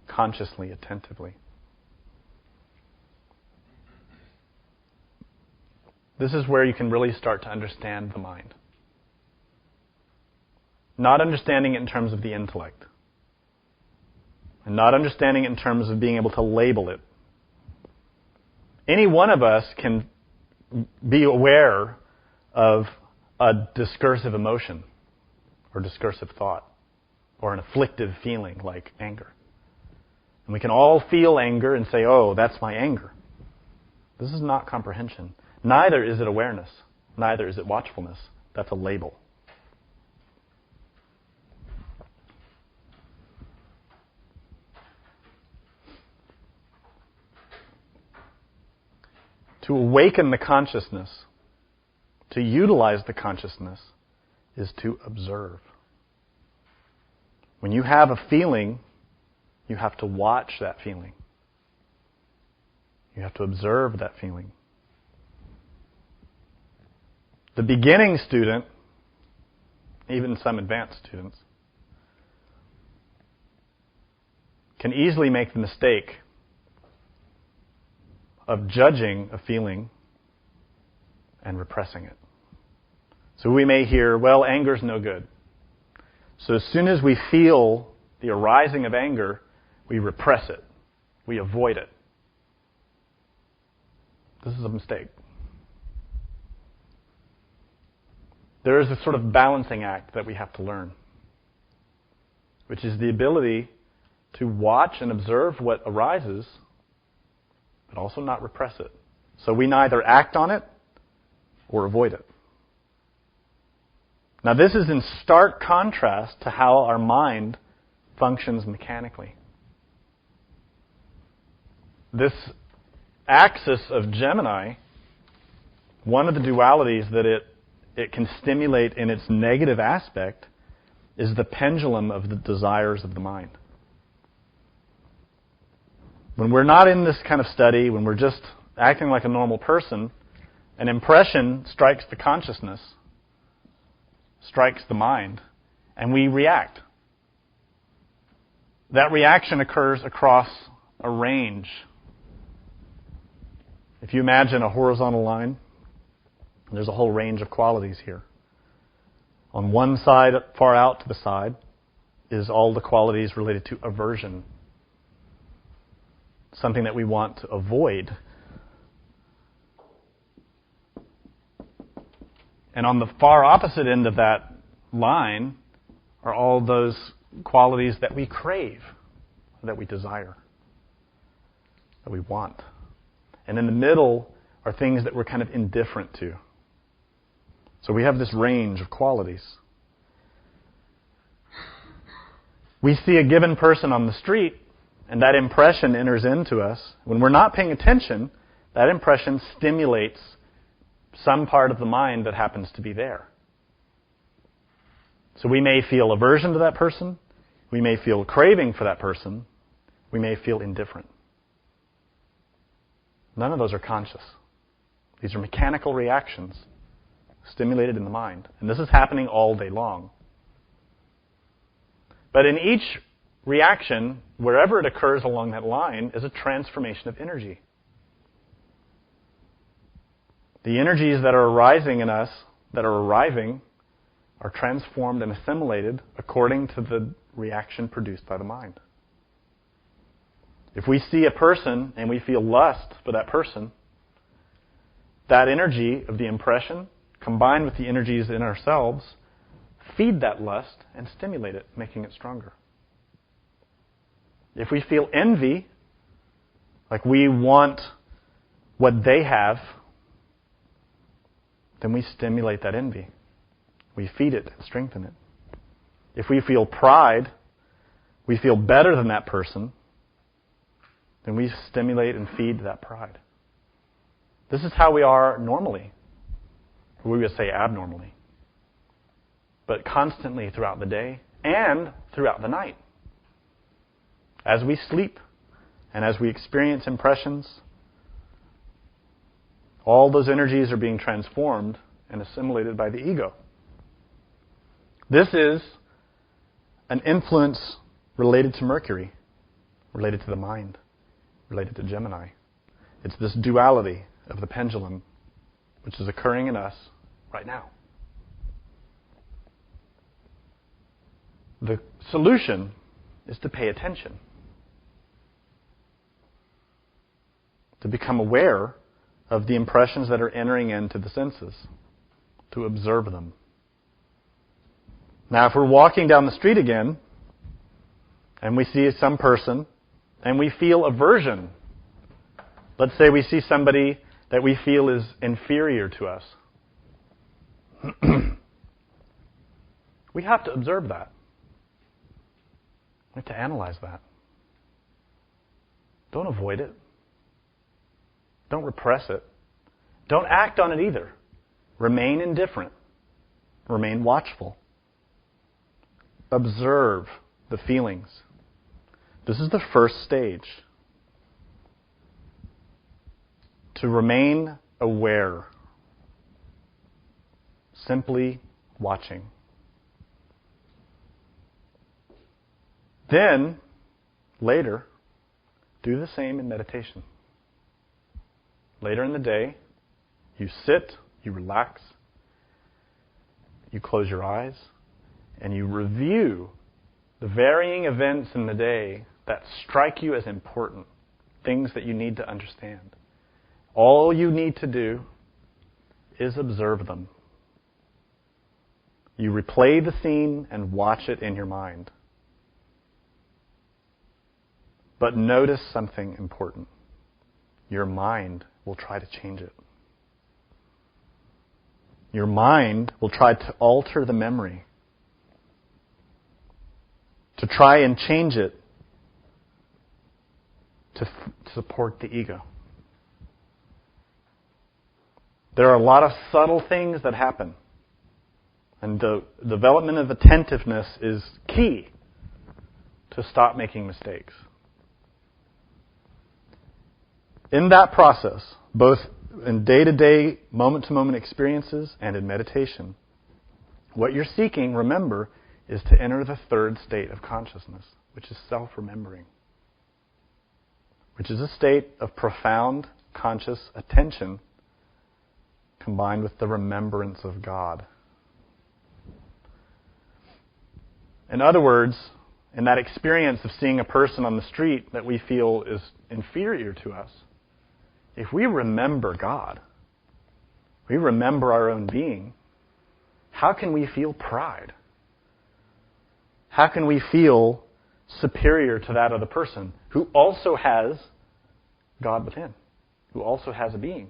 consciously, attentively, this is where you can really start to understand the mind. Not understanding it in terms of the intellect, and not understanding it in terms of being able to label it. Any one of us can be aware of a discursive emotion or discursive thought or an afflictive feeling like anger. And we can all feel anger and say, oh, that's my anger. This is not comprehension. Neither is it awareness. Neither is it watchfulness. That's a label. To awaken the consciousness, to utilize the consciousness, is to observe. When you have a feeling, you have to watch that feeling. You have to observe that feeling. The beginning student, even some advanced students, can easily make the mistake of judging a feeling and repressing it. So we may hear, well, anger's no good. So as soon as we feel the arising of anger, we repress it. We avoid it. This is a mistake. There is a sort of balancing act that we have to learn, which is the ability to watch and observe what arises, but also not repress it. So we neither act on it or avoid it. Now this is in stark contrast to how our mind functions mechanically. This axis of Gemini, one of the dualities that it can stimulate in its negative aspect is the pendulum of the desires of the mind. When we're not in this kind of study, when we're just acting like a normal person, an impression strikes the consciousness, strikes the mind, and we react. That reaction occurs across a range. If you imagine a horizontal line, there's a whole range of qualities here. On one side, far out to the side, is all the qualities related to aversion. Something that we want to avoid. And on the far opposite end of that line are all those qualities that we crave, that we desire, that we want. And in the middle are things that we're kind of indifferent to. So we have this range of qualities. We see a given person on the street, and that impression enters into us. When we're not paying attention, that impression stimulates some part of the mind that happens to be there. So we may feel aversion to that person. We may feel craving for that person. We may feel indifferent. None of those are conscious. These are mechanical reactions stimulated in the mind. And this is happening all day long. But in each reaction, wherever it occurs along that line, is a transformation of energy. The energies that are arising in us, that are arriving, are transformed and assimilated according to the reaction produced by the mind. If we see a person and we feel lust for that person, that energy of the impression, combined with the energies in ourselves, feed that lust and stimulate it, making it stronger. If we feel envy, like we want what they have, then we stimulate that envy. We feed it and strengthen it. If we feel pride, we feel better than that person, then we stimulate and feed that pride. This is how we are normally. Or we would say abnormally. But constantly throughout the day and throughout the night. As we sleep and as we experience impressions, All those energies are being transformed and assimilated by the ego. This is an influence related to Mercury, related to the mind, related to Gemini. It's this duality of the pendulum which is occurring in us right now. The solution is to pay attention, to become aware of the impressions that are entering into the senses, to observe them. Now, if we're walking down the street again, and we see some person, and we feel aversion, let's say we see somebody that we feel is inferior to us, we have to observe that. We have to analyze that. Don't avoid it. Don't repress it. Don't act on it either. Remain indifferent. Remain watchful. Observe the feelings. This is the first stage. To remain aware. Simply watching. Then, later, do the same in meditation. Later in the day, you sit, you relax, you close your eyes, and you review the varying events in the day that strike you as important, things that you need to understand. All you need to do is observe them. You replay the scene and watch it in your mind. But notice something important. Your mind will try to change it. Your mind will try to alter the memory, to try and change it to support the ego. There are a lot of subtle things that happen, and the development of attentiveness is key to stop making mistakes. In that process, both in day-to-day, moment-to-moment experiences and in meditation, what you're seeking, remember, is to enter the third state of consciousness, which is self-remembering, which is a state of profound conscious attention combined with the remembrance of God. In other words, in that experience of seeing a person on the street that we feel is inferior to us, if we remember God, we remember our own being, how can we feel pride? How can we feel superior to that other person who also has God within, who also has a being?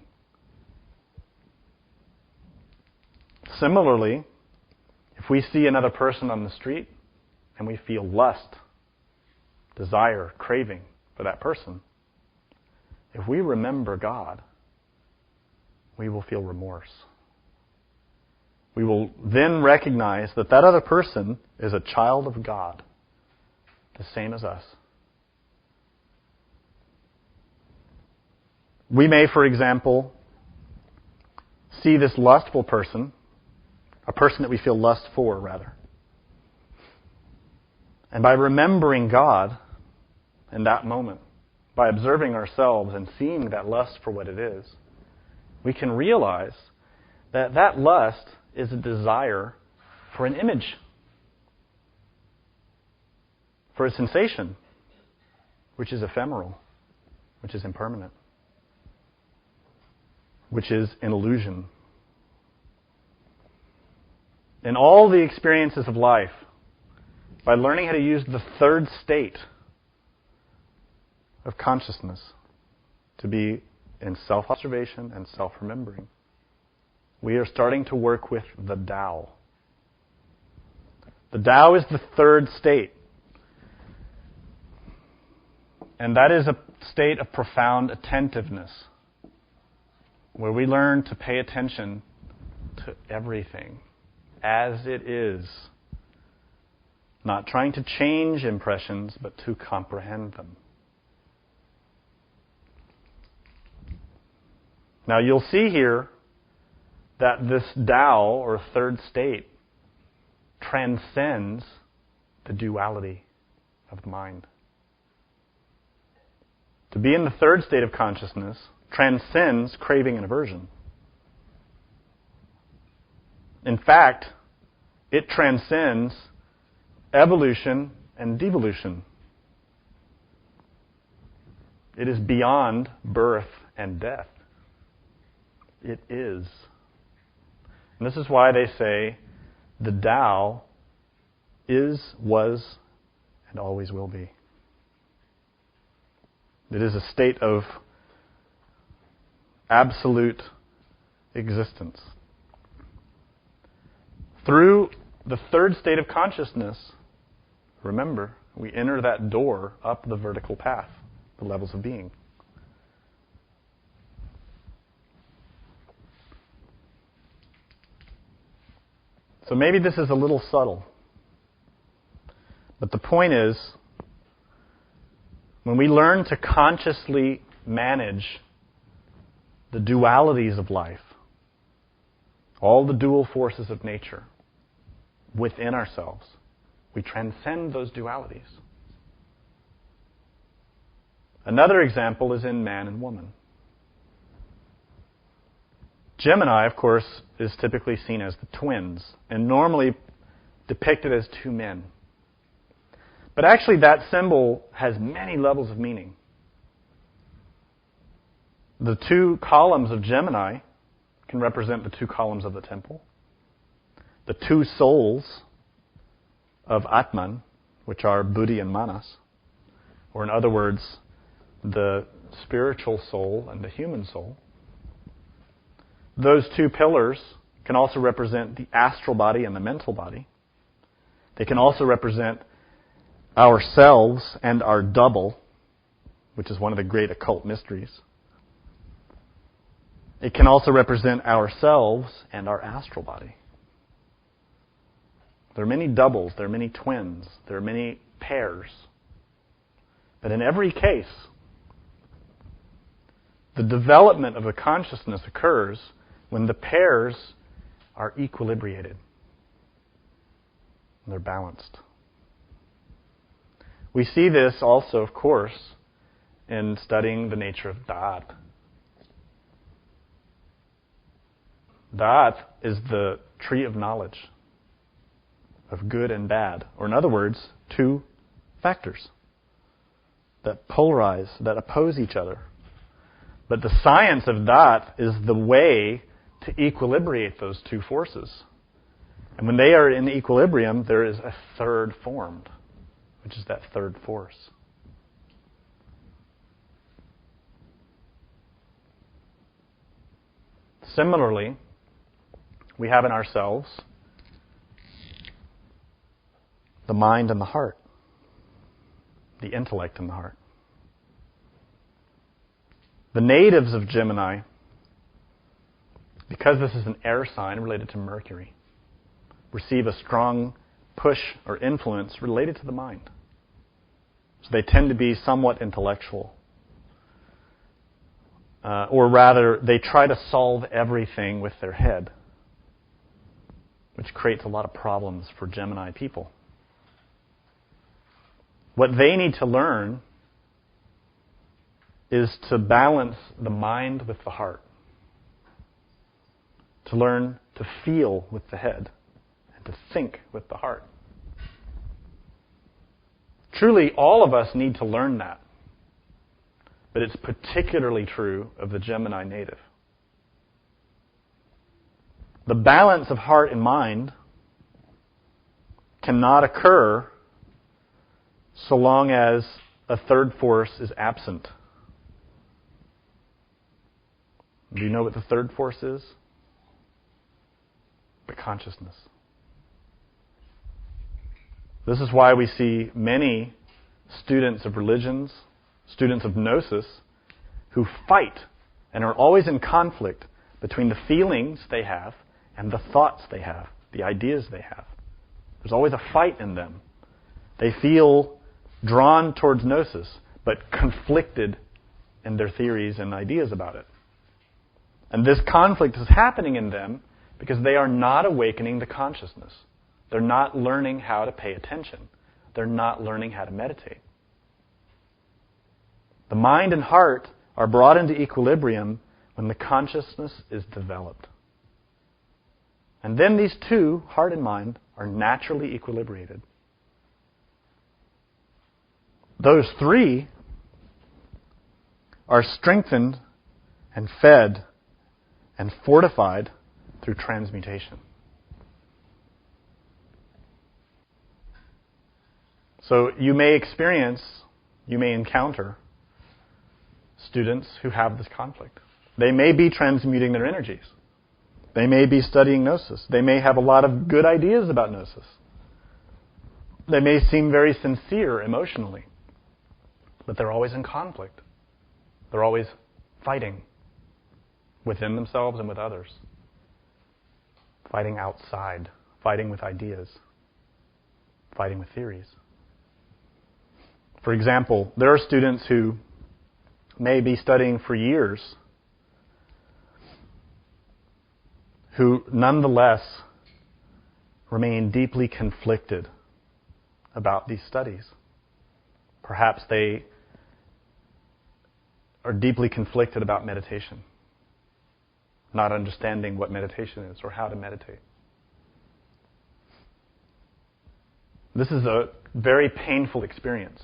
Similarly, if we see another person on the street and we feel lust, desire, craving for that person, if we remember God, we will feel remorse. We will then recognize that that other person is a child of God, the same as us. We may, for example, see this lustful person, a person that we feel lust for, rather. And by remembering God in that moment, by observing ourselves and seeing that lust for what it is, we can realize that that lust is a desire for an image, for a sensation, which is ephemeral, which is impermanent, which is an illusion. In all the experiences of life, by learning how to use the third state of consciousness to be in self-observation and self-remembering, we are starting to work with the Tao. The Tao is the third state. And that is a state of profound attentiveness, where we learn to pay attention to everything as it is, not trying to change impressions, but to comprehend them. Now you'll see here that this Tao, or third state, transcends the duality of the mind. To be in the third state of consciousness transcends craving and aversion. In fact, it transcends evolution and devolution. It is beyond birth and death. It is. And this is why they say the Tao is, was, and always will be. It is a state of absolute existence. Through the third state of consciousness, remember, we enter that door up the vertical path, the levels of being. So maybe this is a little subtle, but the point is, when we learn to consciously manage the dualities of life, all the dual forces of nature within ourselves, we transcend those dualities. Another example is in man and woman. Gemini, of course, is typically seen as the twins, and normally depicted as two men. But actually that symbol has many levels of meaning. The two columns of Gemini can represent the two columns of the temple. The two souls of Atman, which are Buddhi and Manas, or in other words, the spiritual soul and the human soul. Those two pillars can also represent the astral body and the mental body. They can also represent ourselves and our double, which is one of the great occult mysteries. It can also represent ourselves and our astral body. There are many doubles, there are many twins, there are many pairs. But in every case, the development of a consciousness occurs when the pairs are equilibrated. And they're balanced. We see this also, of course, in studying the nature of Da'at. Da'at is the tree of knowledge of good and bad, or in other words, two factors that polarize, that oppose each other. But the science of Da'at is the way to equilibrate those two forces. And when they are in equilibrium, there is a third formed, which is that third force. Similarly, we have in ourselves the mind and the heart, the intellect and the heart. The natives of Gemini, because this is an air sign related to Mercury, receive a strong push or influence related to the mind. So they tend to be somewhat intellectual. Or rather, they try to solve everything with their head, which creates a lot of problems for Gemini people. What they need to learn is to balance the mind with the heart. To learn to feel with the head and to think with the heart. Truly, all of us need to learn that. But it's particularly true of the Gemini native. The balance of heart and mind cannot occur so long as a third force is absent. Do you know what the third force is? The consciousness. This is why we see many students of religions, students of Gnosis, who fight and are always in conflict between the feelings they have and the thoughts they have, the ideas they have. There's always a fight in them. They feel drawn towards Gnosis, but conflicted in their theories and ideas about it. And this conflict is happening in them because they are not awakening the consciousness. They're not learning how to pay attention. They're not learning how to meditate. The mind and heart are brought into equilibrium when the consciousness is developed. And then these two, heart and mind, are naturally equilibrated. Those three are strengthened and fed and fortified through transmutation. So you may encounter students who have this conflict. They may be transmuting their energies. They may be studying Gnosis. They may have a lot of good ideas about Gnosis. They may seem very sincere emotionally, but they're always in conflict. They're always fighting within themselves and with others. Fighting outside, fighting with ideas, fighting with theories. For example, there are students who may be studying for years who nonetheless remain deeply conflicted about these studies. Perhaps they are deeply conflicted about meditation, not understanding what meditation is or how to meditate. This is a very painful experience.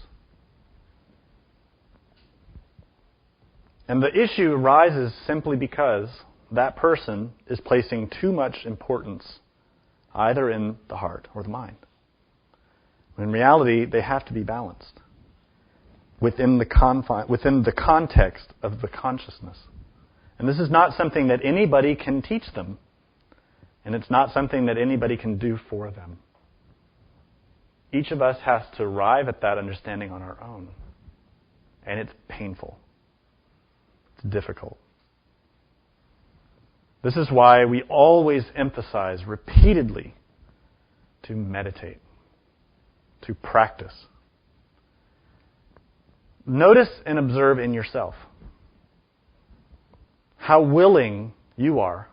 And the issue arises simply because that person is placing too much importance either in the heart or the mind. In reality, they have to be balanced within the context of the consciousness. And this is not something that anybody can teach them, and it's not something that anybody can do for them. Each of us has to arrive at that understanding on our own, and it's painful. It's difficult. This is why we always emphasize repeatedly to meditate, to practice. Notice and observe in yourself how willing you are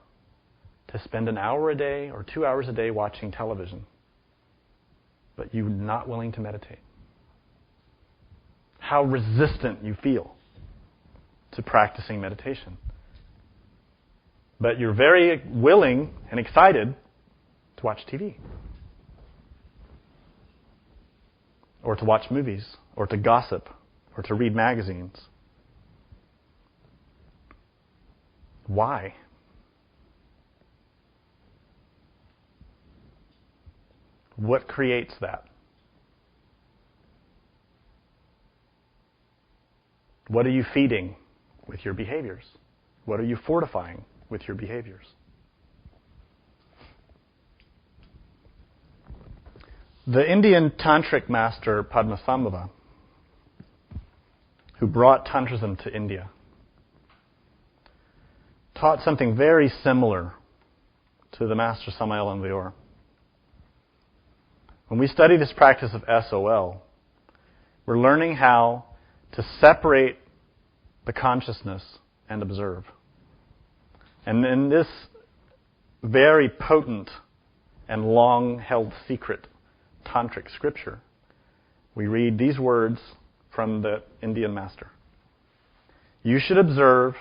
to spend an hour a day or 2 hours a day watching television, but you're not willing to meditate. How resistant you feel to practicing meditation. But you're very willing and excited to watch TV, or to watch movies, or to gossip, or to read magazines. Why? What creates that? What are you feeding with your behaviors? What are you fortifying with your behaviors? The Indian tantric master Padmasambhava, who brought Tantrism to India, taught something very similar to the master Samael Aun Weor. When we study this practice of SOL, we're learning how to separate the consciousness and observe. And in this very potent and long-held secret tantric scripture, we read these words from the Indian master. You should observe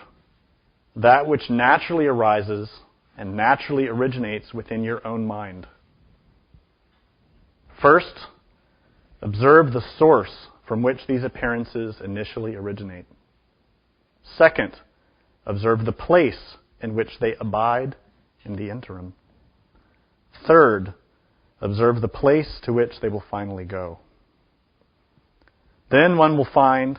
that which naturally arises and naturally originates within your own mind. First, observe the source from which these appearances initially originate. Second, observe the place in which they abide in the interim. Third, observe the place to which they will finally go. Then one will find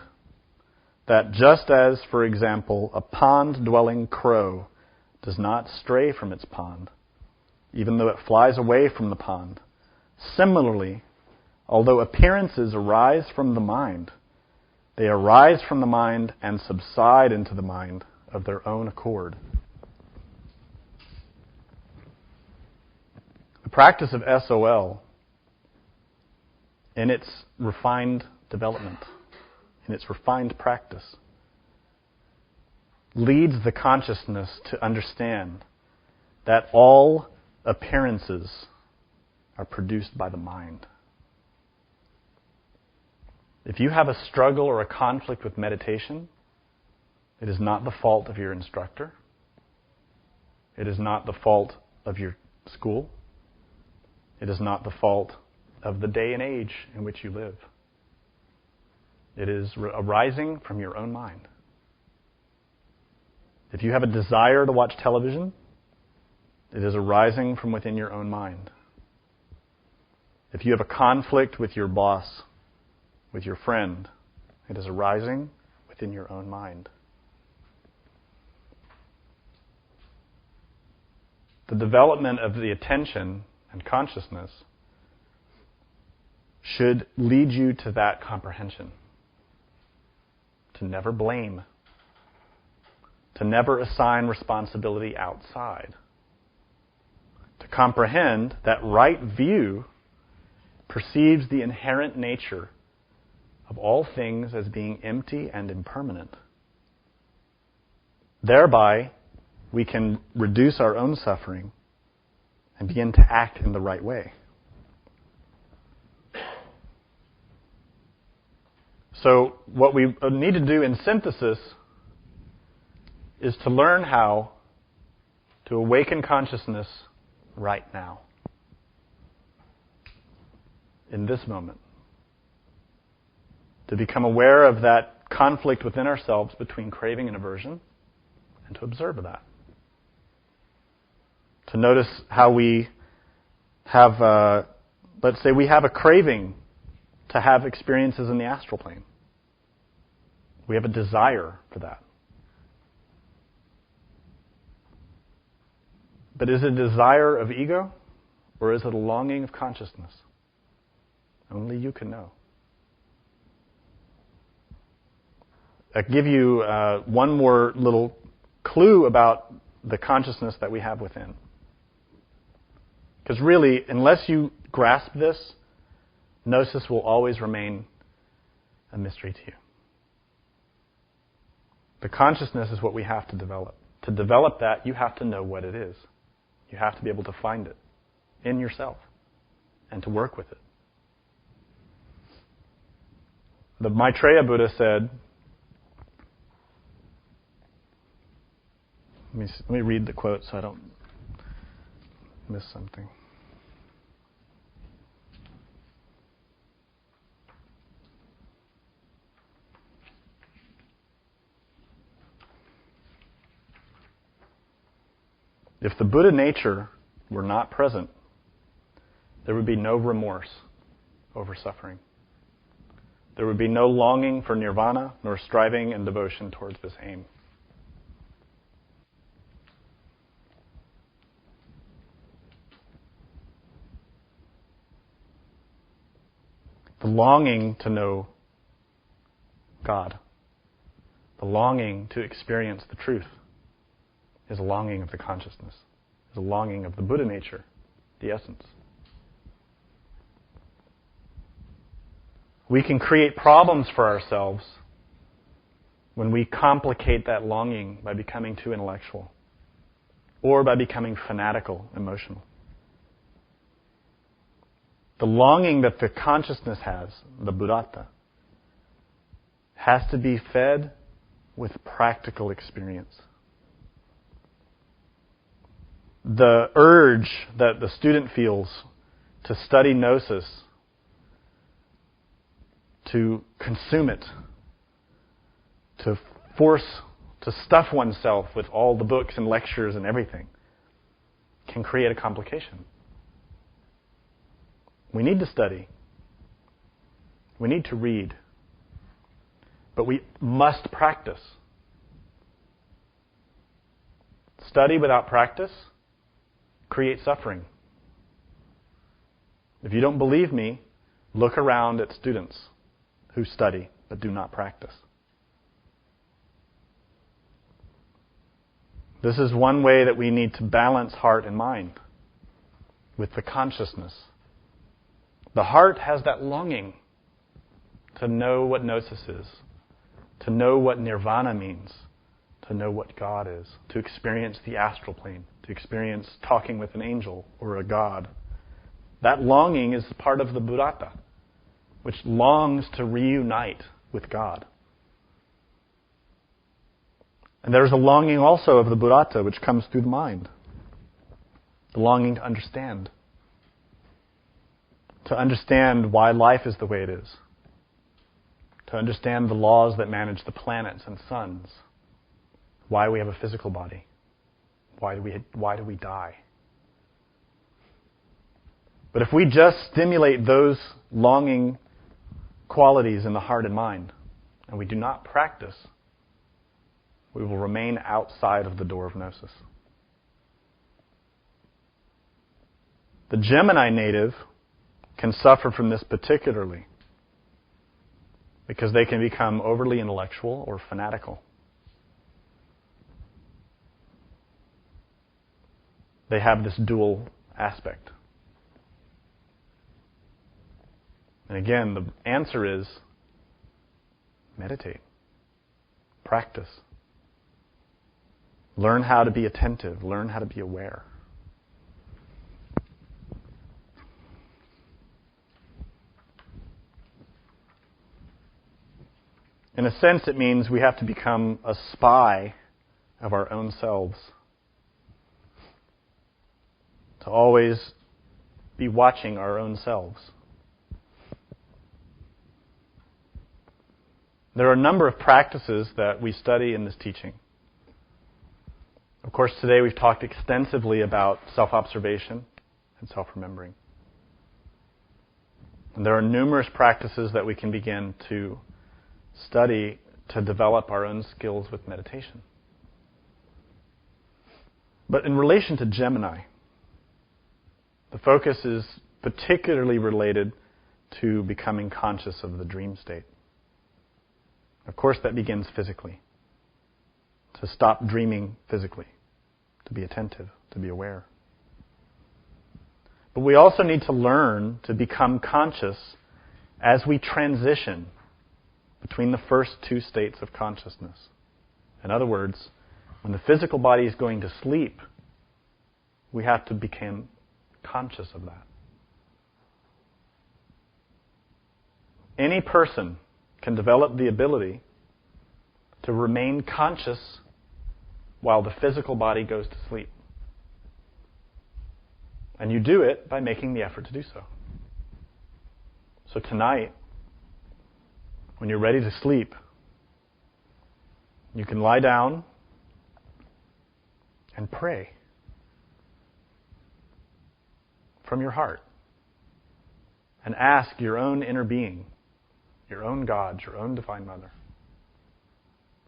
that just as, for example, a pond-dwelling crow does not stray from its pond, even though it flies away from the pond, similarly, although appearances arise from the mind, they arise from the mind and subside into the mind of their own accord. The practice of SOL, in its refined development, in its refined practice, leads the consciousness to understand that all appearances are produced by the mind. If you have a struggle or a conflict with meditation, it is not the fault of your instructor. It is not the fault of your school. It is not the fault of the day and age in which you live. It is arising from your own mind. If you have a desire to watch television, it is arising from within your own mind. If you have a conflict with your boss, with your friend, it is arising within your own mind. The development of the attention and consciousness should lead you to that comprehension. To never blame. To never assign responsibility outside. To comprehend that right view perceives the inherent nature of all things as being empty and impermanent. Thereby, we can reduce our own suffering and begin to act in the right way. So, what we need to do in synthesis is to learn how to awaken consciousness right now, in this moment. To become aware of that conflict within ourselves between craving and aversion, and to observe that. To notice how we have, let's say we have a craving to have experiences in the astral plane. We have a desire for that. But is it a desire of ego, or is it a longing of consciousness? Only you can know. I'll give you one more little clue about the consciousness that we have within. Because really, unless you grasp this, Gnosis will always remain a mystery to you. The consciousness is what we have to develop. To develop that, you have to know what it is. You have to be able to find it in yourself and to work with it. The Maitreya Buddha said, let me read the quote so I don't miss something. If the Buddha nature were not present, there would be no remorse over suffering. There would be no longing for nirvana, nor striving and devotion towards this aim. The longing to know God, the longing to experience the truth, is a longing of the consciousness, is a longing of the Buddha nature, the essence. We can create problems for ourselves when we complicate that longing by becoming too intellectual or by becoming fanatical, emotional. The longing that the consciousness has, the Buddhata, has to be fed with practical experience. The urge that the student feels to study Gnosis, to consume it, to stuff oneself with all the books and lectures and everything, can create a complication. We need to study. We need to read. But we must practice. Study without practice creates suffering. If you don't believe me, look around at students who study but do not practice. This is one way that we need to balance heart and mind with the consciousness. The heart has that longing to know what Gnosis is, to know what nirvana means, to know what God is, to experience the astral plane, to experience talking with an angel or a God. That longing is part of the Buddhata, which longs to reunite with God. And there's a longing also of the Buddhata which comes through the mind. The longing to understand. To understand why life is the way it is. To understand the laws that manage the planets and suns. Why we have a physical body. Why do we die? But if we just stimulate those longing qualities in the heart and mind, and we do not practice, we will remain outside of the door of Gnosis. The Gemini native can suffer from this particularly because they can become overly intellectual or fanatical. They have this dual aspect. And again, the answer is meditate. Practice. Learn how to be attentive. Learn how to be aware. In a sense, it means we have to become a spy of our own selves. To always be watching our own selves. There are a number of practices that we study in this teaching. Of course, today we've talked extensively about self-observation and self-remembering. And there are numerous practices that we can begin to study to develop our own skills with meditation. But in relation to Gemini, the focus is particularly related to becoming conscious of the dream state. Of course, that begins physically. To stop dreaming physically. To be attentive. To be aware. But we also need to learn to become conscious as we transition between the first two states of consciousness. In other words, when the physical body is going to sleep, we have to become conscious of that. Any person can develop the ability to remain conscious while the physical body goes to sleep. And you do it by making the effort to do so. So tonight, when you're ready to sleep, you can lie down and pray from your heart and ask your own inner being, your own God, your own Divine Mother,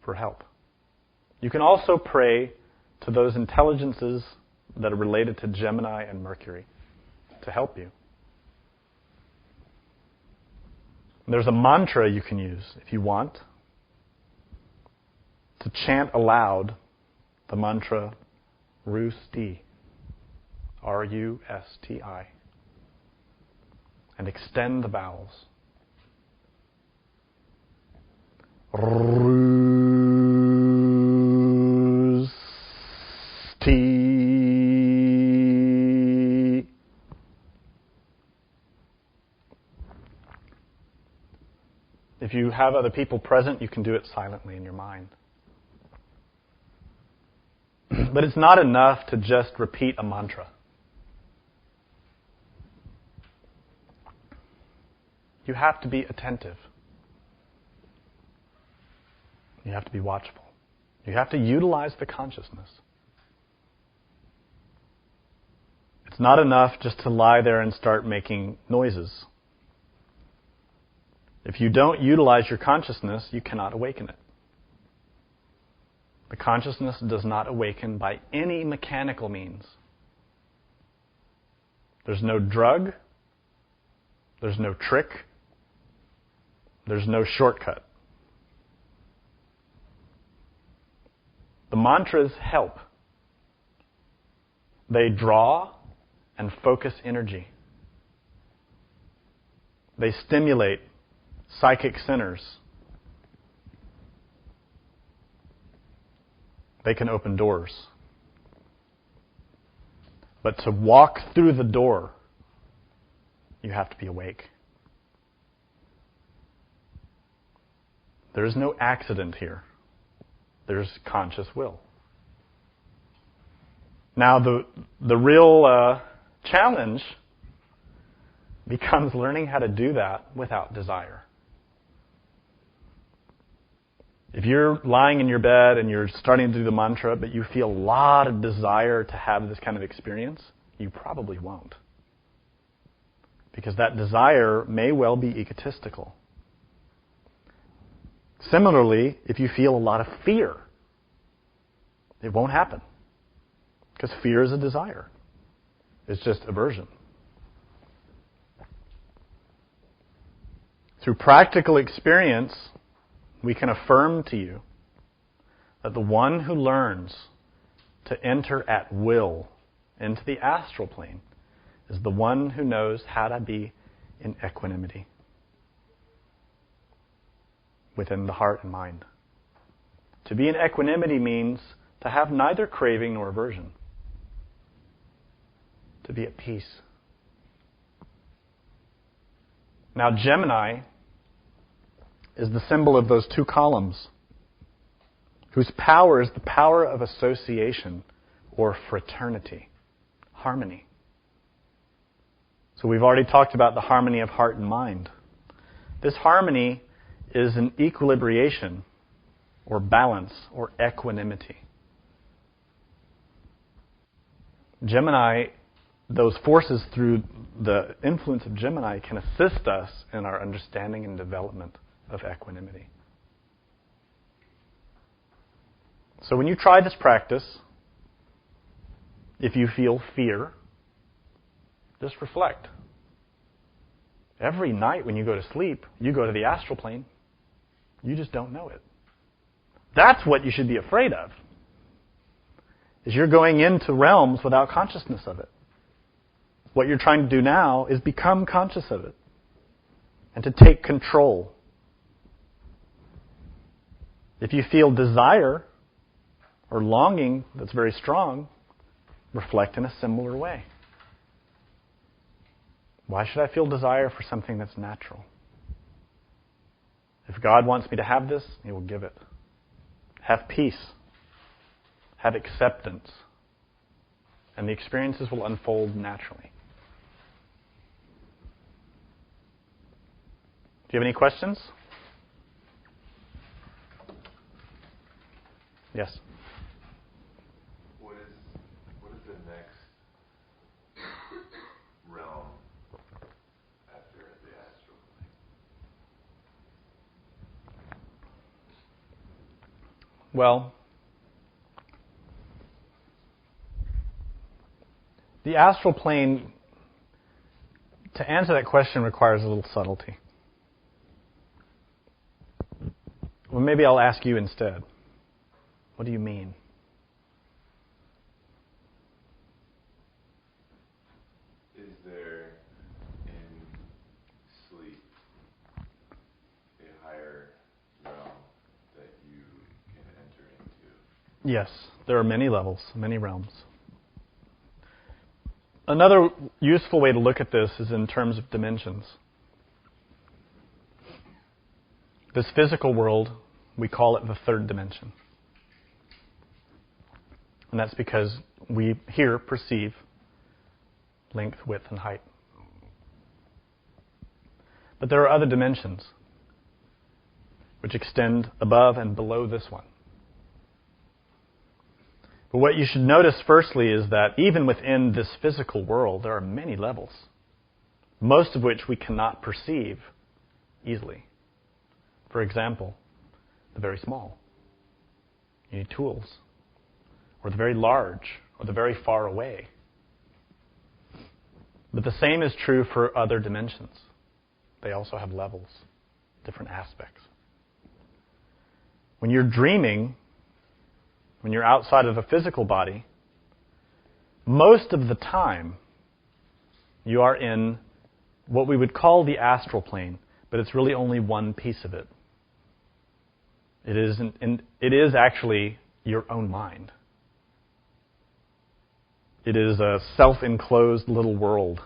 for help. You can also pray to those intelligences that are related to Gemini and Mercury to help you. There's a mantra you can use if you want to chant aloud the mantra Rusti, R-U-S-T-I, and extend the vowels. Rusti. If you have other people present, you can do it silently in your mind. But it's not enough to just repeat a mantra. You have to be attentive. You have to be watchful. You have to utilize the consciousness. It's not enough just to lie there and start making noises. If you don't utilize your consciousness, you cannot awaken it. The consciousness does not awaken by any mechanical means. There's no drug. There's no trick. There's no shortcut. The mantras help. They draw and focus energy. They stimulate psychic centers. They can open doors. But to walk through the door, you have to be awake. There is no accident here. There's conscious will. Now, the real challenge becomes learning how to do that without desire. If you're lying in your bed and you're starting to do the mantra, but you feel a lot of desire to have this kind of experience, you probably won't. Because that desire may well be egotistical. Similarly, if you feel a lot of fear, it won't happen. Because fear is a desire. It's just aversion. Through practical experience, we can affirm to you that the one who learns to enter at will into the astral plane is the one who knows how to be in equanimity within the heart and mind. To be in equanimity means to have neither craving nor aversion. To be at peace. Now, Gemini is the symbol of those two columns, whose power is the power of association or fraternity, harmony. So we've already talked about the harmony of heart and mind. This harmony is an equilibration or balance or equanimity. Gemini, those forces through the influence of Gemini can assist us in our understanding and development of equanimity. So when you try this practice, if you feel fear, just reflect. Every night when you go to sleep, you go to the astral plane. You just don't know it. That's what you should be afraid of. Is you're going into realms without consciousness of it. What you're trying to do now is become conscious of it and to take control. If you feel desire or longing that's very strong, reflect in a similar way. Why should I feel desire for something that's natural? If God wants me to have this, He will give it. Have peace. Have acceptance. And the experiences will unfold naturally. Do you have any questions? Yes. What is the next realm after the astral plane? Well, the astral plane, to answer that question, requires a little subtlety. Well, maybe I'll ask you instead. What do you mean? Is there in sleep a higher realm that you can enter into? Yes, there are many levels, many realms. Another useful way to look at this is in terms of dimensions. This physical world, we call it the third dimension. And that's because we here perceive length, width, and height. But there are other dimensions which extend above and below this one. But what you should notice firstly is that even within this physical world, there are many levels, most of which we cannot perceive easily. For example, the very small. You need tools. Or the very large, or the very far away. But the same is true for other dimensions. They also have levels, different aspects. When you're dreaming, when you're outside of a physical body, most of the time you are in what we would call the astral plane, but it's really only one piece of it. It is actually your own mind. It is a self-enclosed little world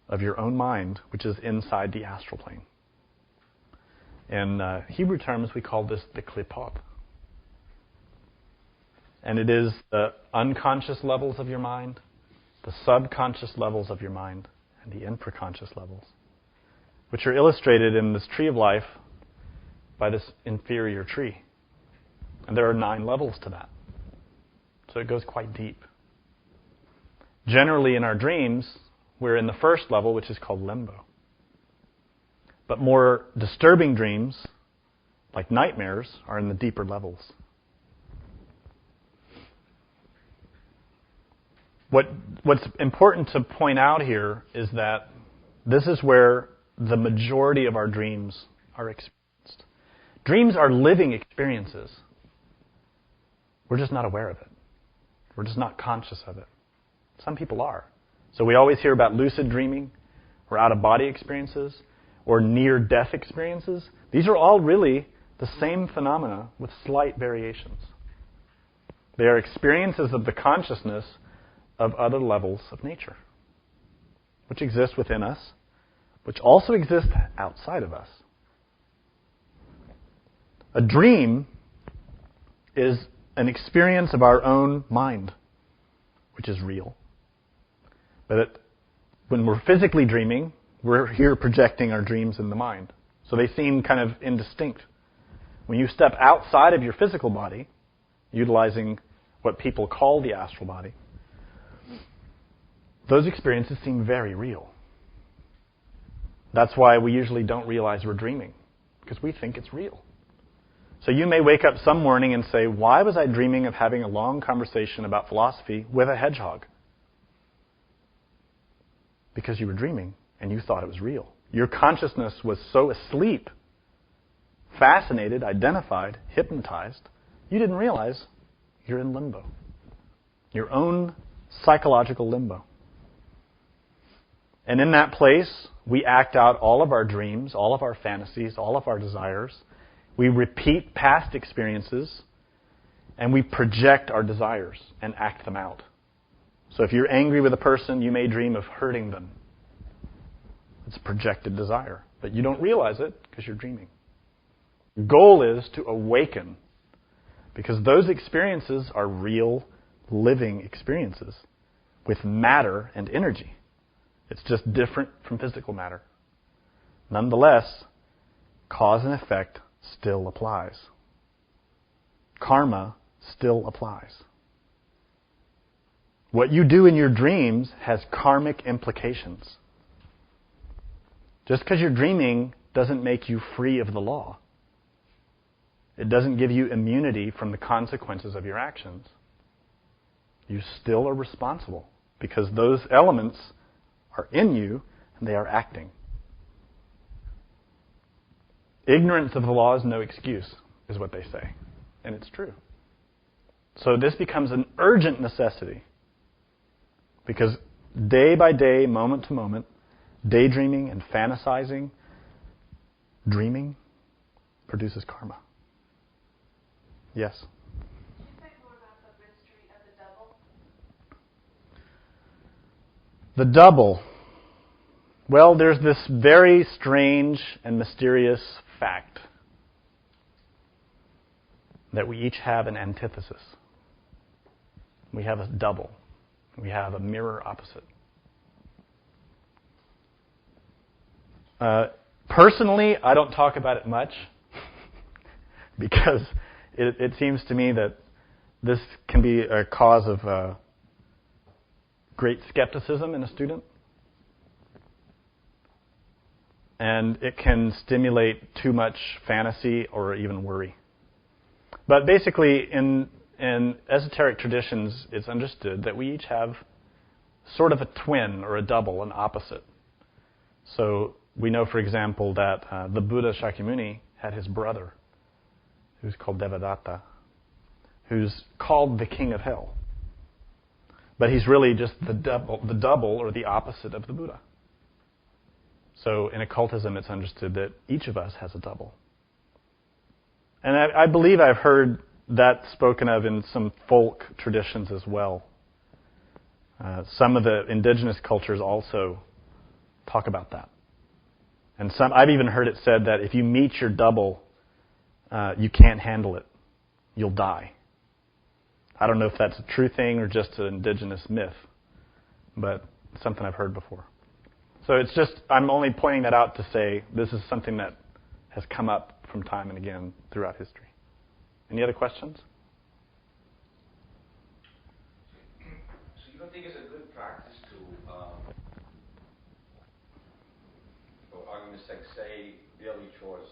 of your own mind, which is inside the astral plane. In Hebrew terms, we call this the klipot. And it is the unconscious levels of your mind, the subconscious levels of your mind, and the infraconscious levels, which are illustrated in this tree of life by this inferior tree. And there are 9 levels to that. So it goes quite deep. Generally, in our dreams, we're in the first level, which is called limbo. But more disturbing dreams, like nightmares, are in the deeper levels. What's important to point out here is that this is where the majority of our dreams are experienced. Dreams are living experiences. We're just not aware of it. We're just not conscious of it. Some people are. So we always hear about lucid dreaming, or out-of-body experiences, or near-death experiences. These are all really the same phenomena with slight variations. They are experiences of the consciousness of other levels of nature, which exist within us, which also exist outside of us. A dream is an experience of our own mind, which is real. But when we're physically dreaming, we're here projecting our dreams in the mind. So they seem kind of indistinct. When you step outside of your physical body, utilizing what people call the astral body, those experiences seem very real. That's why we usually don't realize we're dreaming, because we think it's real. So you may wake up some morning and say, why was I dreaming of having a long conversation about philosophy with a hedgehog? Because you were dreaming and you thought it was real. Your consciousness was so asleep, fascinated, identified, hypnotized, you didn't realize you're in limbo. Your own psychological limbo. And in that place, we act out all of our dreams, all of our fantasies, all of our desires. We repeat past experiences, and we project our desires and act them out. So if you're angry with a person, you may dream of hurting them. It's a projected desire, but you don't realize it because you're dreaming. The goal is to awaken, because those experiences are real, living experiences with matter and energy. It's just different from physical matter. Nonetheless, cause and effect still applies. Karma still applies. What you do in your dreams has karmic implications. Just because you're dreaming doesn't make you free of the law. It doesn't give you immunity from the consequences of your actions. You still are responsible because those elements are in you and they are acting. Ignorance of the law is no excuse, is what they say. And it's true. So this becomes an urgent necessity. Because day by day, moment to moment, daydreaming and fantasizing, dreaming, produces karma. Yes? Can you say more about the mystery of the double? The double. Well, there's this very strange and mysterious fact that we each have an antithesis. We have a double. We have a mirror opposite. Personally, I don't talk about it much because it seems to me that this can be a cause of great skepticism in a student. And it can stimulate too much fantasy or even worry. But basically, in esoteric traditions, it's understood that we each have sort of a twin or a double, an opposite. So we know, for example, that the Buddha Shakyamuni had his brother, who's called Devadatta, who's called the king of hell. But he's really just the double or the opposite of the Buddha. So in occultism, it's understood that each of us has a double. And I believe I've heard that's spoken of in some folk traditions as well. Some of the indigenous cultures also talk about that. And I've even heard it said that if you meet your double, you can't handle it. You'll die. I don't know if that's a true thing or just an indigenous myth, but something I've heard before. So it's just, I'm only pointing that out to say this is something that has come up from time and again throughout history. Any other questions? So you don't think it's a good practice to, for argument's sake, say daily chores,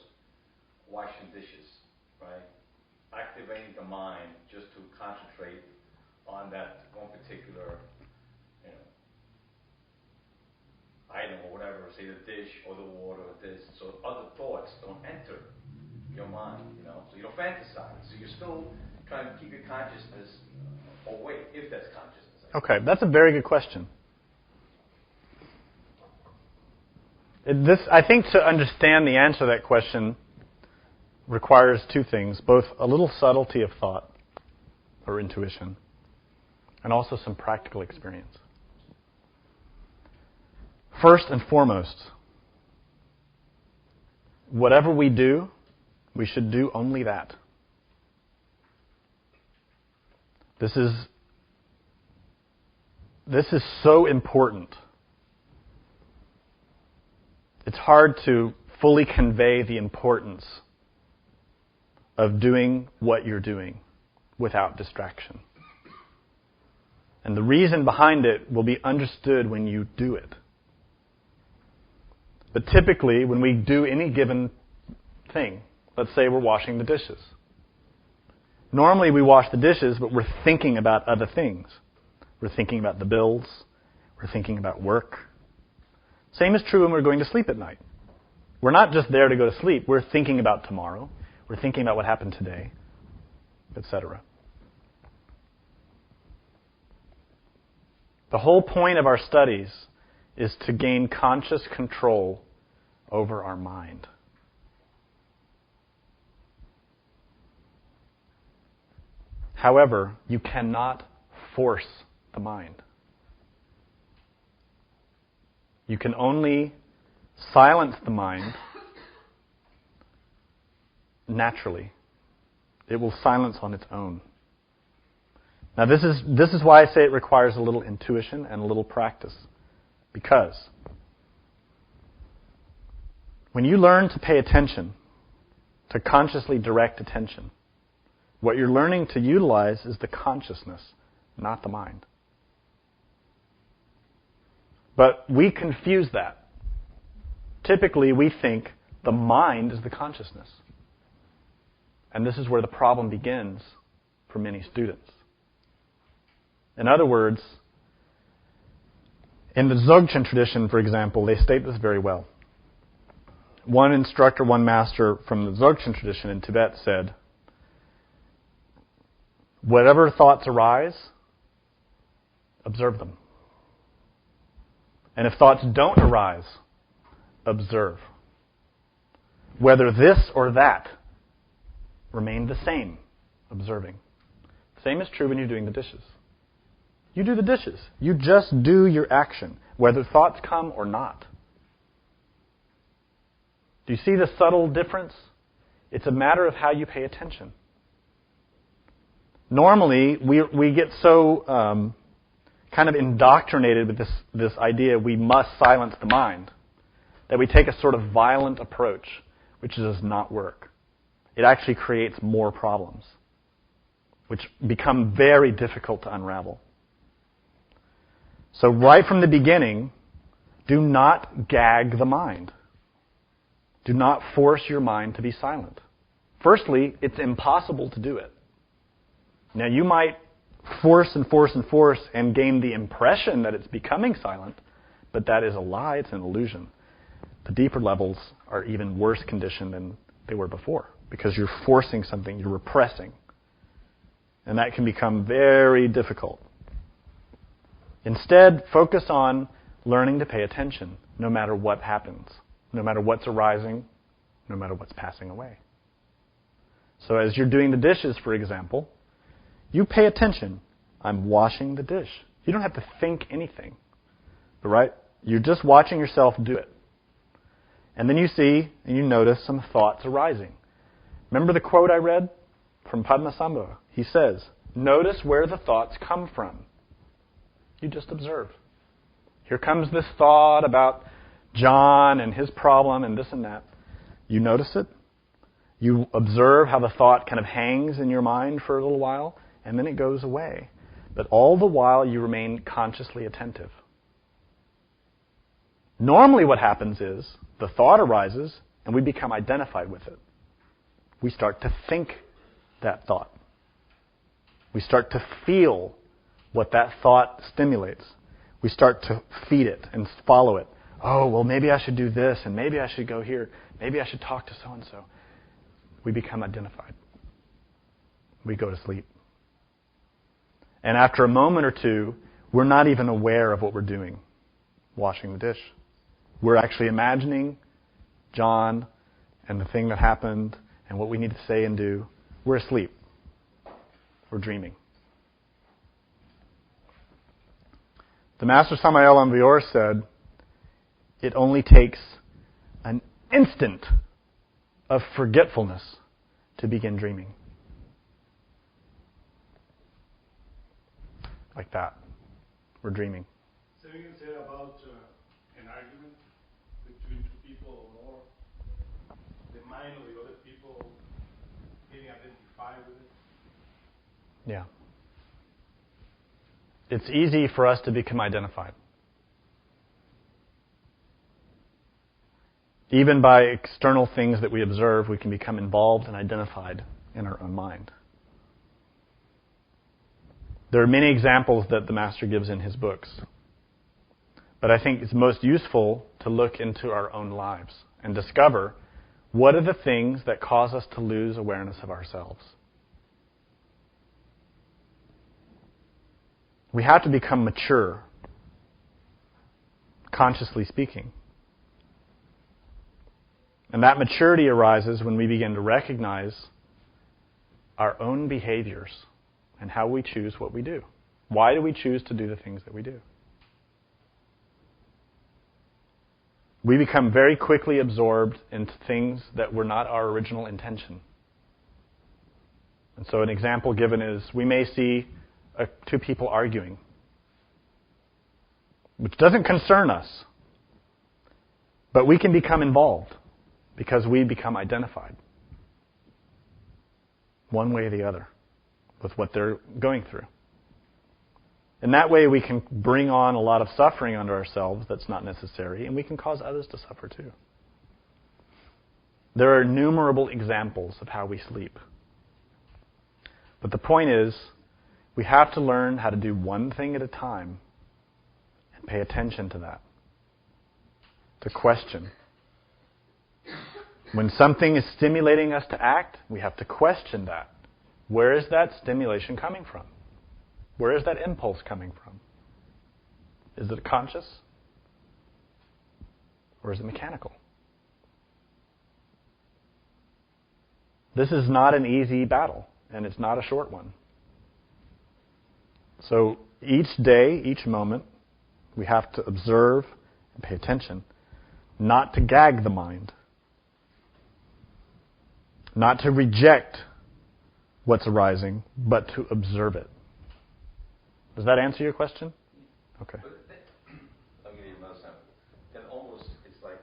washing dishes, right? Activating the mind just to concentrate on that one particular, item or whatever, say the dish or the water or this, so other thoughts don't enter your mind, so you don't fantasize. So you're still trying to keep your consciousness awake, if that's consciousness. Okay, that's a very good question. I think to understand the answer to that question requires two things, both a little subtlety of thought or intuition and also some practical experience. First and foremost, whatever we do, we should do only that. This is so important. It's hard to fully convey the importance of doing what you're doing without distraction. And the reason behind it will be understood when you do it. But typically, when we do any given thing, let's say we're washing the dishes. Normally we wash the dishes, but we're thinking about other things. We're thinking about the bills. We're thinking about work. Same is true when we're going to sleep at night. We're not just there to go to sleep. We're thinking about tomorrow. We're thinking about what happened today, etc. The whole point of our studies is to gain conscious control over our mind. However, you cannot force the mind. You can only silence the mind naturally. It will silence on its own. Now this is why I say it requires a little intuition and a little practice. Because when you learn to pay attention, to consciously direct attention, what you're learning to utilize is the consciousness, not the mind. But we confuse that. Typically, we think the mind is the consciousness. And this is where the problem begins for many students. In other words, in the Dzogchen tradition, for example, they state this very well. One instructor, one master from the Dzogchen tradition in Tibet said, whatever thoughts arise, observe them. And if thoughts don't arise, observe. Whether this or that, remain the same, observing. Same is true when you're doing the dishes. You do the dishes. You just do your action, whether thoughts come or not. Do you see the subtle difference? It's a matter of how you pay attention. Normally, we get so kind of indoctrinated with this idea we must silence the mind that we take a sort of violent approach, which does not work. It actually creates more problems, which become very difficult to unravel. So right from the beginning, do not gag the mind. Do not force your mind to be silent. Firstly, it's impossible to do it. Now you might force and gain the impression that it's becoming silent, but that is a lie, it's an illusion. The deeper levels are even worse conditioned than they were before, because you're forcing something, you're repressing. And that can become very difficult. Instead, focus on learning to pay attention, no matter what happens, no matter what's arising, no matter what's passing away. So as you're doing the dishes, for example, you pay attention. I'm washing the dish. You don't have to think anything, right? You're just watching yourself do it. And then you see and you notice some thoughts arising. Remember the quote I read from Padmasambhava? He says, notice where the thoughts come from. You just observe. Here comes this thought about John and his problem and this and that. You notice it. You observe how the thought kind of hangs in your mind for a little while, and then it goes away. But all the while, you remain consciously attentive. Normally what happens is the thought arises, and we become identified with it. We start to think that thought. We start to feel what that thought stimulates. We start to feed it and follow it. Oh, well, maybe I should do this, and maybe I should go here. Maybe I should talk to so-and-so. We become identified. We go to sleep. And after a moment or two, we're not even aware of what we're doing, washing the dish. We're actually imagining John and the thing that happened and what we need to say and do. We're asleep. We're dreaming. The Master Samael Aumbior said, it only takes an instant of forgetfulness to begin dreaming. Like that. We're dreaming. So you can say about an argument between two people or more, the mind of the other people getting identified with it? Yeah. It's easy for us to become identified. Even by external things that we observe, we can become involved and identified in our own mind. There are many examples that the Master gives in his books. But I think it's most useful to look into our own lives and discover what are the things that cause us to lose awareness of ourselves. We have to become mature, consciously speaking. And that maturity arises when we begin to recognize our own behaviors and how we choose what we do. Why do we choose to do the things that we do? We become very quickly absorbed into things that were not our original intention. And so an example given is we may see two people arguing, which doesn't concern us, but we can become involved because we become identified one way or the other with what they're going through. And that way we can bring on a lot of suffering onto ourselves that's not necessary, and we can cause others to suffer too. There are innumerable examples of how we sleep. But the point is, we have to learn how to do one thing at a time and pay attention to that. To question. When something is stimulating us to act, we have to question that. Where is that stimulation coming from? Where is that impulse coming from? Is it conscious? Or is it mechanical? This is not an easy battle, and it's not a short one. So each day, each moment, we have to observe and pay attention, not to gag the mind, not to reject what's arising, but to observe it. Does that answer your question? Okay. I'll give you another sample. Then almost it's like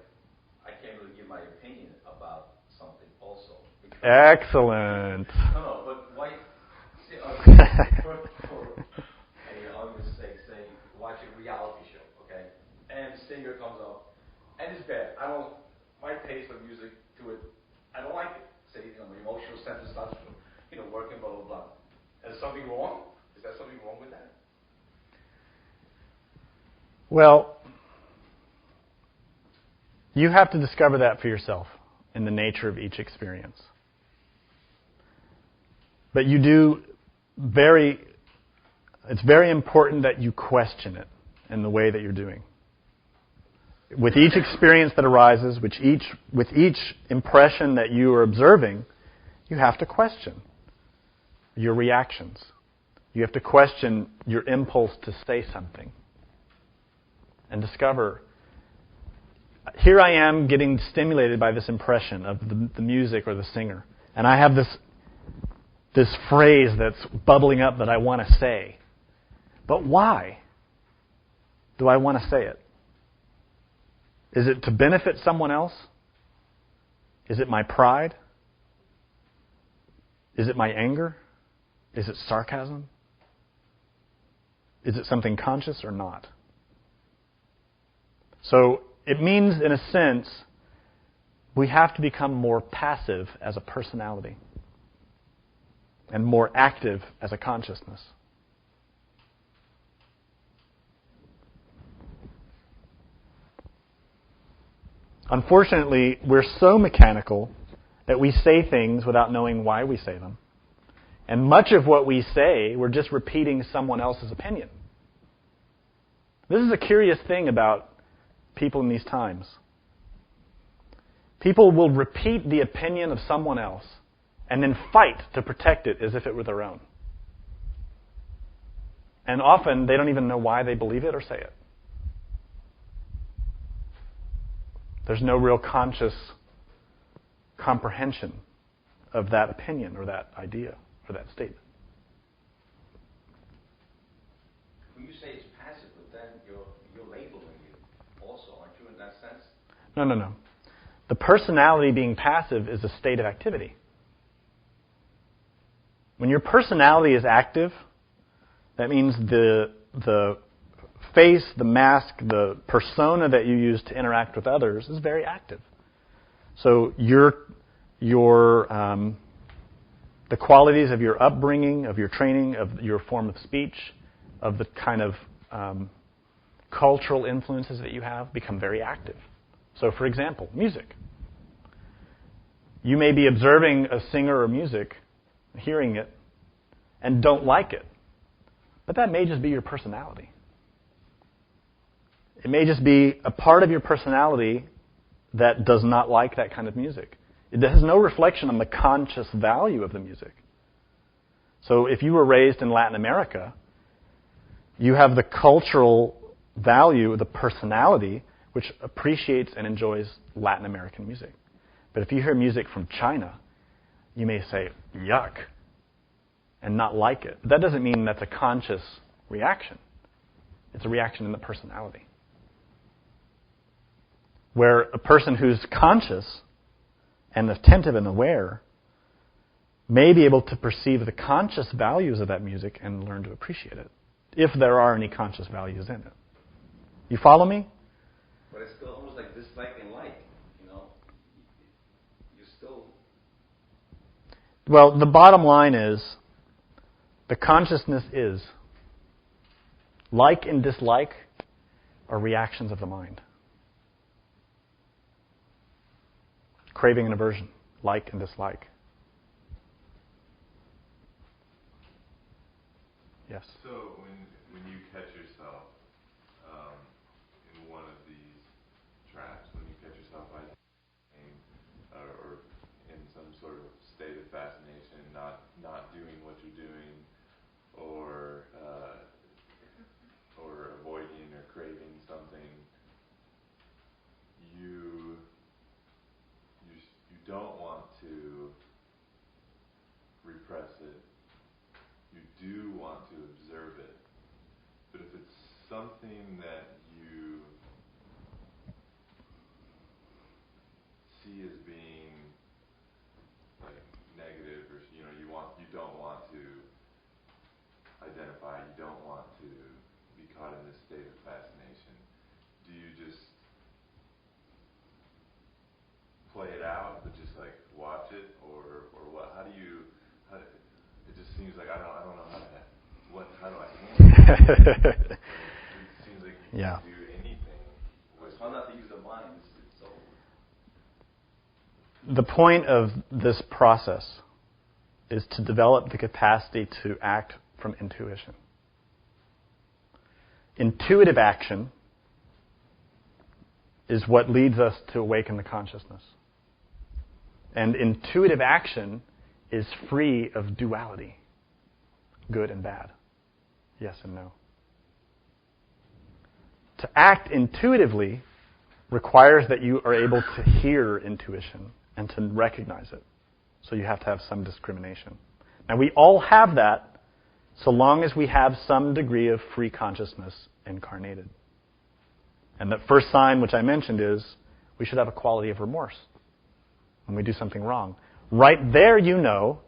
I can't really give my opinion about something also. Excellent. No, but why? See, for any argument's sake, say watching a reality show, okay, and the singer comes up, and it's bad. My taste of music to it, I don't like it. Say, my emotional center starts, working, blah blah blah. Is something wrong? Is there something wrong with that? Well, you have to discover that for yourself in the nature of each experience. But it's very important that you question it in the way that you're doing. With each experience that arises, with each impression that you are observing, you have to question your reactions. You have to question your impulse to say something and discover, here I am getting stimulated by this impression of the music or the singer, and I have this phrase that's bubbling up that I want to say. But why do I want to say it? Is it to benefit someone else? Is it my pride? Is it my anger? Is it sarcasm? Is it something conscious or not? So it means, in a sense, we have to become more passive as a personality and more active as a consciousness. Unfortunately, we're so mechanical that we say things without knowing why we say them. And much of what we say, we're just repeating someone else's opinion. This is a curious thing about people in these times. People will repeat the opinion of someone else and then fight to protect it as if it were their own. And often they don't even know why they believe it or say it. There's no real conscious comprehension of that opinion or that idea or that statement. When you say it's passive, but then you're labeling it also, aren't you, in that sense? No. The personality being passive is a state of activity. When your personality is active, that means the face, the mask, the persona that you use to interact with others is very active. So the qualities of your upbringing, of your training, of your form of speech, of the kind of cultural influences that you have become very active. So, for example, music. You may be observing a singer or music, hearing it, and don't like it. But that may just be your personality. It may just be a part of your personality that does not like that kind of music. It has no reflection on the conscious value of the music. So if you were raised in Latin America, you have the cultural value, the personality, which appreciates and enjoys Latin American music. But if you hear music from China, you may say, yuck, and not like it. But that doesn't mean that's a conscious reaction. It's a reaction in the personality. Where a person who's conscious and attentive and aware may be able to perceive the conscious values of that music and learn to appreciate it, if there are any conscious values in it. You follow me? But it's still almost like dislike and like, You're still... Well, the bottom line is, the consciousness is. Like and dislike are reactions of the mind. Craving and aversion, like and dislike. Yes? So when you catch yourself in one of these traps, when you catch yourself by or in some sort of state of fascination, not doing what you're doing, or avoiding or craving something, you don't want to repress it. You do want to observe it. But if it's something that you see as being like negative, or you don't want to identify, you don't want to be caught in this state of fascination, do you just play it out, but just like watch it, or what? It just seems like I don't know how do I handle it? It seems like you can't do anything. It's hard not to use the mind. It's so... The point of this process is to develop the capacity to act from intuition. Intuitive action is what leads us to awaken the consciousness. And intuitive action is free of duality, good and bad, yes and no. To act intuitively requires that you are able to hear intuition and to recognize it. So you have to have some discrimination. Now, we all have that so long as we have some degree of free consciousness incarnated. And the first sign, which I mentioned, is we should have a quality of remorse when we do something wrong. Right there, you know,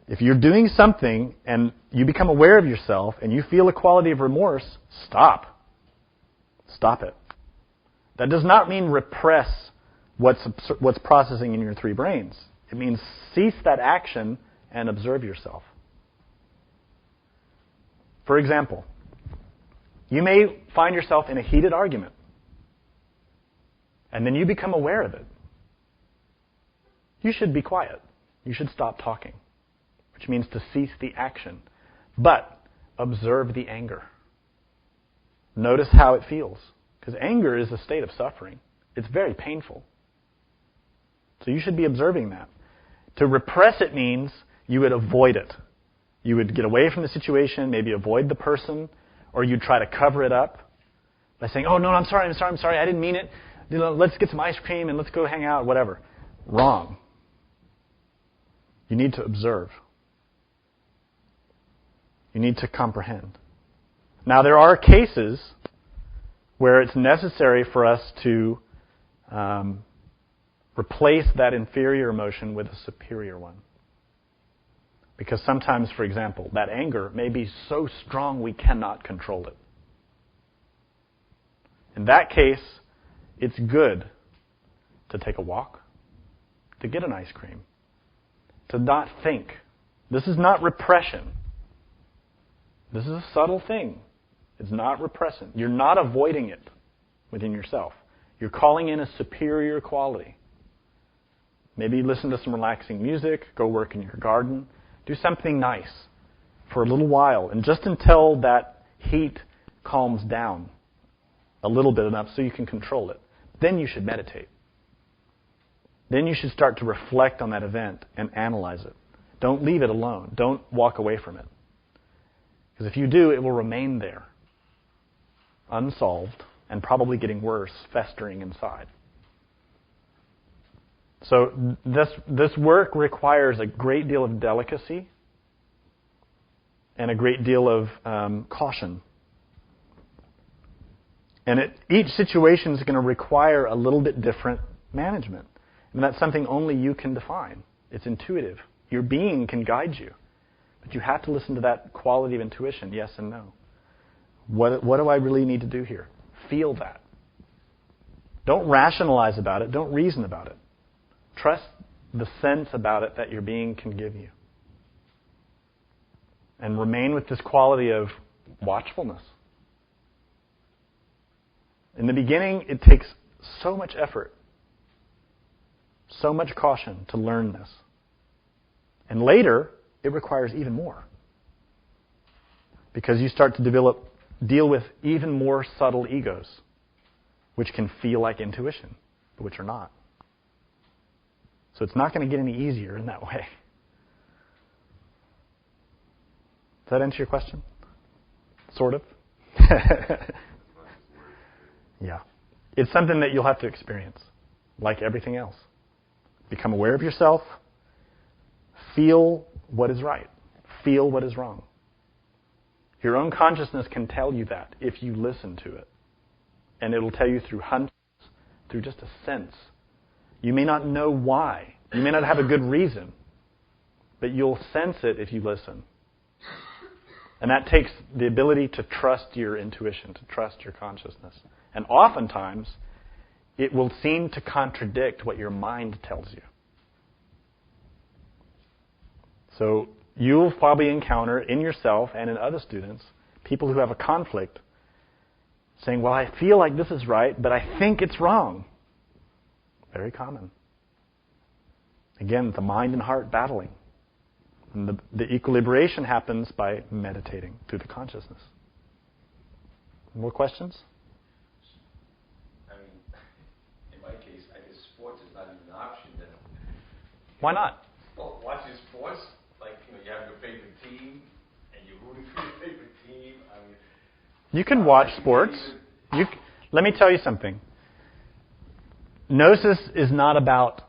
if you're doing something and you become aware of yourself and you feel a quality of remorse, stop. Stop it. That does not mean repress what's processing in your three brains. It means cease that action and observe yourself. For example, you may find yourself in a heated argument, and then you become aware of it. You should be quiet. You should stop talking, which means to cease the action. But observe the anger. Notice how it feels. Because anger is a state of suffering. It's very painful. So you should be observing that. To repress it means you would avoid it. You would get away from the situation, maybe avoid the person, or you'd try to cover it up by saying, oh, no, I'm sorry, I didn't mean it. You know, let's get some ice cream and let's go hang out, whatever. Wrong. You need to observe. You need to comprehend. Now, there are cases where it's necessary for us to replace that inferior emotion with a superior one. Because sometimes, for example, that anger may be so strong we cannot control it. In that case, it's good to take a walk, to get an ice cream, to not think. This is not repression. This is a subtle thing. It's not repressing. You're not avoiding it within yourself. You're calling in a superior quality. Maybe listen to some relaxing music, go work in your garden, do something nice for a little while, and just until that heat calms down a little bit enough so you can control it. Then you should meditate. Then you should start to reflect on that event and analyze it. Don't leave it alone. Don't walk away from it. Because if you do, it will remain there, unsolved, and probably getting worse, festering inside. So this work requires a great deal of delicacy and a great deal of caution. And each situation is going to require a little bit different management. And that's something only you can define. It's intuitive. Your being can guide you. But you have to listen to that quality of intuition, yes and no. What do I really need to do here? Feel that. Don't rationalize about it. Don't reason about it. Trust the sense about it that your being can give you. And remain with this quality of watchfulness. In the beginning, it takes so much effort, so much caution to learn this. And later, it requires even more. Because you start to deal with even more subtle egos, which can feel like intuition, but which are not. So it's not going to get any easier in that way. Does that answer your question? Sort of? Yeah. It's something that you'll have to experience, like everything else. Become aware of yourself. Feel what is right. Feel what is wrong. Your own consciousness can tell you that if you listen to it. And it'll tell you through hunches, through just a sense. You may not know why. You may not have a good reason. But you'll sense it if you listen. And that takes the ability to trust your intuition, to trust your consciousness. And oftentimes, it will seem to contradict what your mind tells you. So you'll probably encounter in yourself and in other students people who have a conflict saying, well, I feel like this is right, but I think it's wrong. Very common. Again, the mind and heart battling. And the equilibration happens by meditating through the consciousness. More questions? I mean, in my case, I guess sports is not even an option then. Why not? Well, watching sports, You can watch sports. Let me tell you something. Gnosis is not about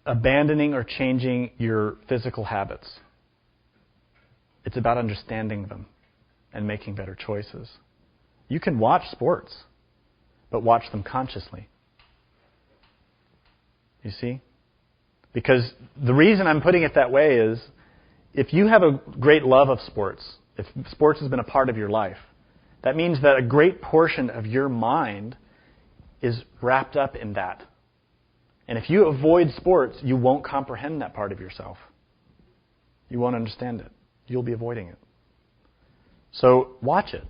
abandoning or changing your physical habits. It's about understanding them and making better choices. You can watch sports, but watch them consciously. You see? Because the reason I'm putting it that way is, if you have a great love of sports, if sports has been a part of your life, that means that a great portion of your mind is wrapped up in that. And if you avoid sports, you won't comprehend that part of yourself. You won't understand it. You'll be avoiding it. So watch it.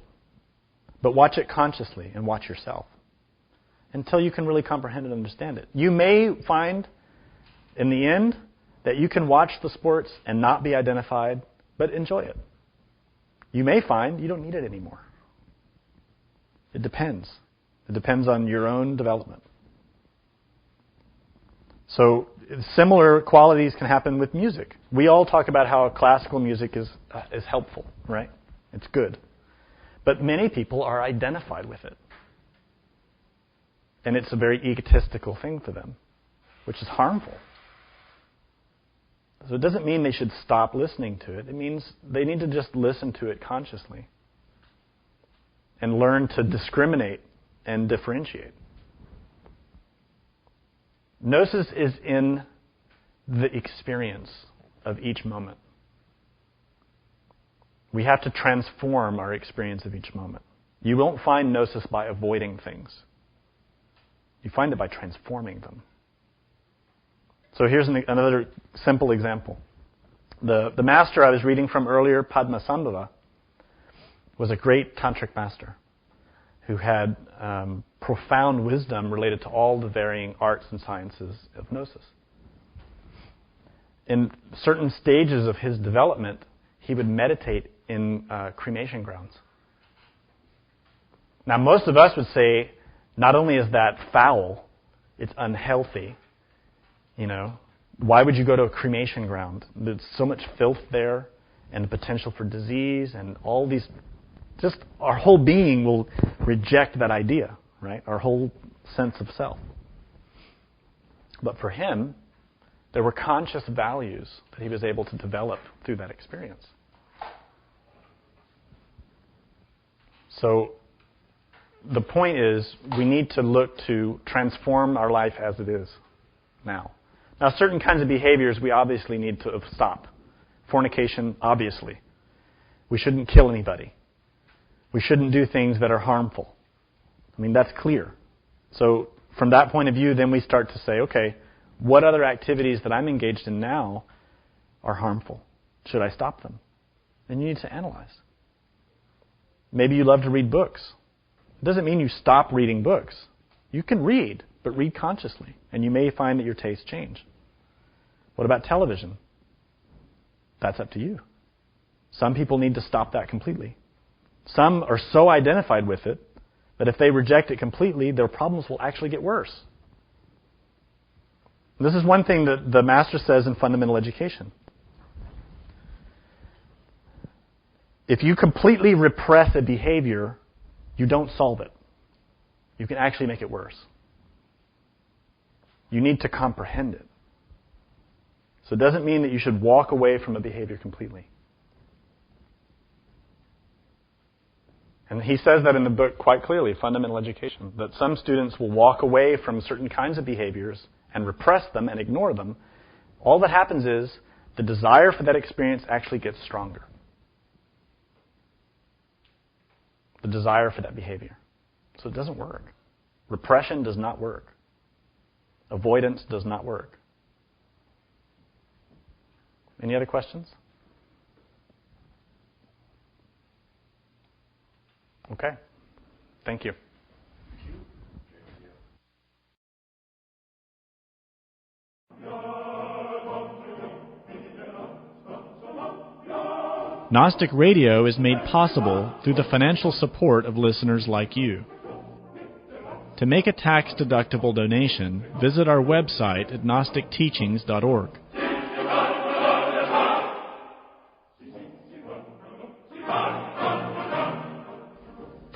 But watch it consciously and watch yourself until you can really comprehend and understand it. You may find, in the end, that you can watch the sports and not be identified, but enjoy it. You may find you don't need it anymore. It depends. It depends on your own development. So similar qualities can happen with music. We all talk about how classical music is helpful, right? It's good. But many people are identified with it. And it's a very egotistical thing for them, which is harmful. So it doesn't mean they should stop listening to it. It means they need to just listen to it consciously and learn to discriminate and differentiate. Gnosis is in the experience of each moment. We have to transform our experience of each moment. You won't find Gnosis by avoiding things. You find it by transforming them. So here's another simple example. The master I was reading from earlier, Padmasambhava, was a great tantric master who had profound wisdom related to all the varying arts and sciences of Gnosis. In certain stages of his development, he would meditate in cremation grounds. Now, most of us would say, not only is that foul, it's unhealthy. You know, why would you go to a cremation ground? There's so much filth there and the potential for disease and all these. Just our whole being will reject that idea, right? Our whole sense of self. But for him, there were conscious values that he was able to develop through that experience. So the point is, we need to look to transform our life as it is now. Now, certain kinds of behaviors we obviously need to stop. Fornication, obviously. We shouldn't kill anybody. We shouldn't do things that are harmful. I mean, that's clear. So from that point of view, then we start to say, okay, what other activities that I'm engaged in now are harmful? Should I stop them? Then you need to analyze. Maybe you love to read books. It doesn't mean you stop reading books. You can read, but read consciously, and you may find that your tastes change. What about television? That's up to you. Some people need to stop that completely. Some are so identified with it that if they reject it completely, their problems will actually get worse. This is one thing that the Master says in Fundamental Education. If you completely repress a behavior, you don't solve it. You can actually make it worse. You need to comprehend it. So it doesn't mean that you should walk away from a behavior completely. And he says that in the book quite clearly, Fundamental Education, that some students will walk away from certain kinds of behaviors and repress them and ignore them. All that happens is the desire for that experience actually gets stronger. The desire for that behavior. So it doesn't work. Repression does not work. Avoidance does not work. Any other questions? Okay. Thank you. Gnostic Radio is made possible through the financial support of listeners like you. To make a tax-deductible donation, visit our website at gnosticteachings.org.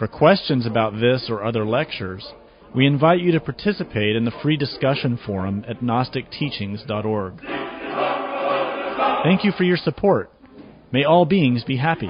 For questions about this or other lectures, we invite you to participate in the free discussion forum at gnosticteachings.org. Thank you for your support. May all beings be happy.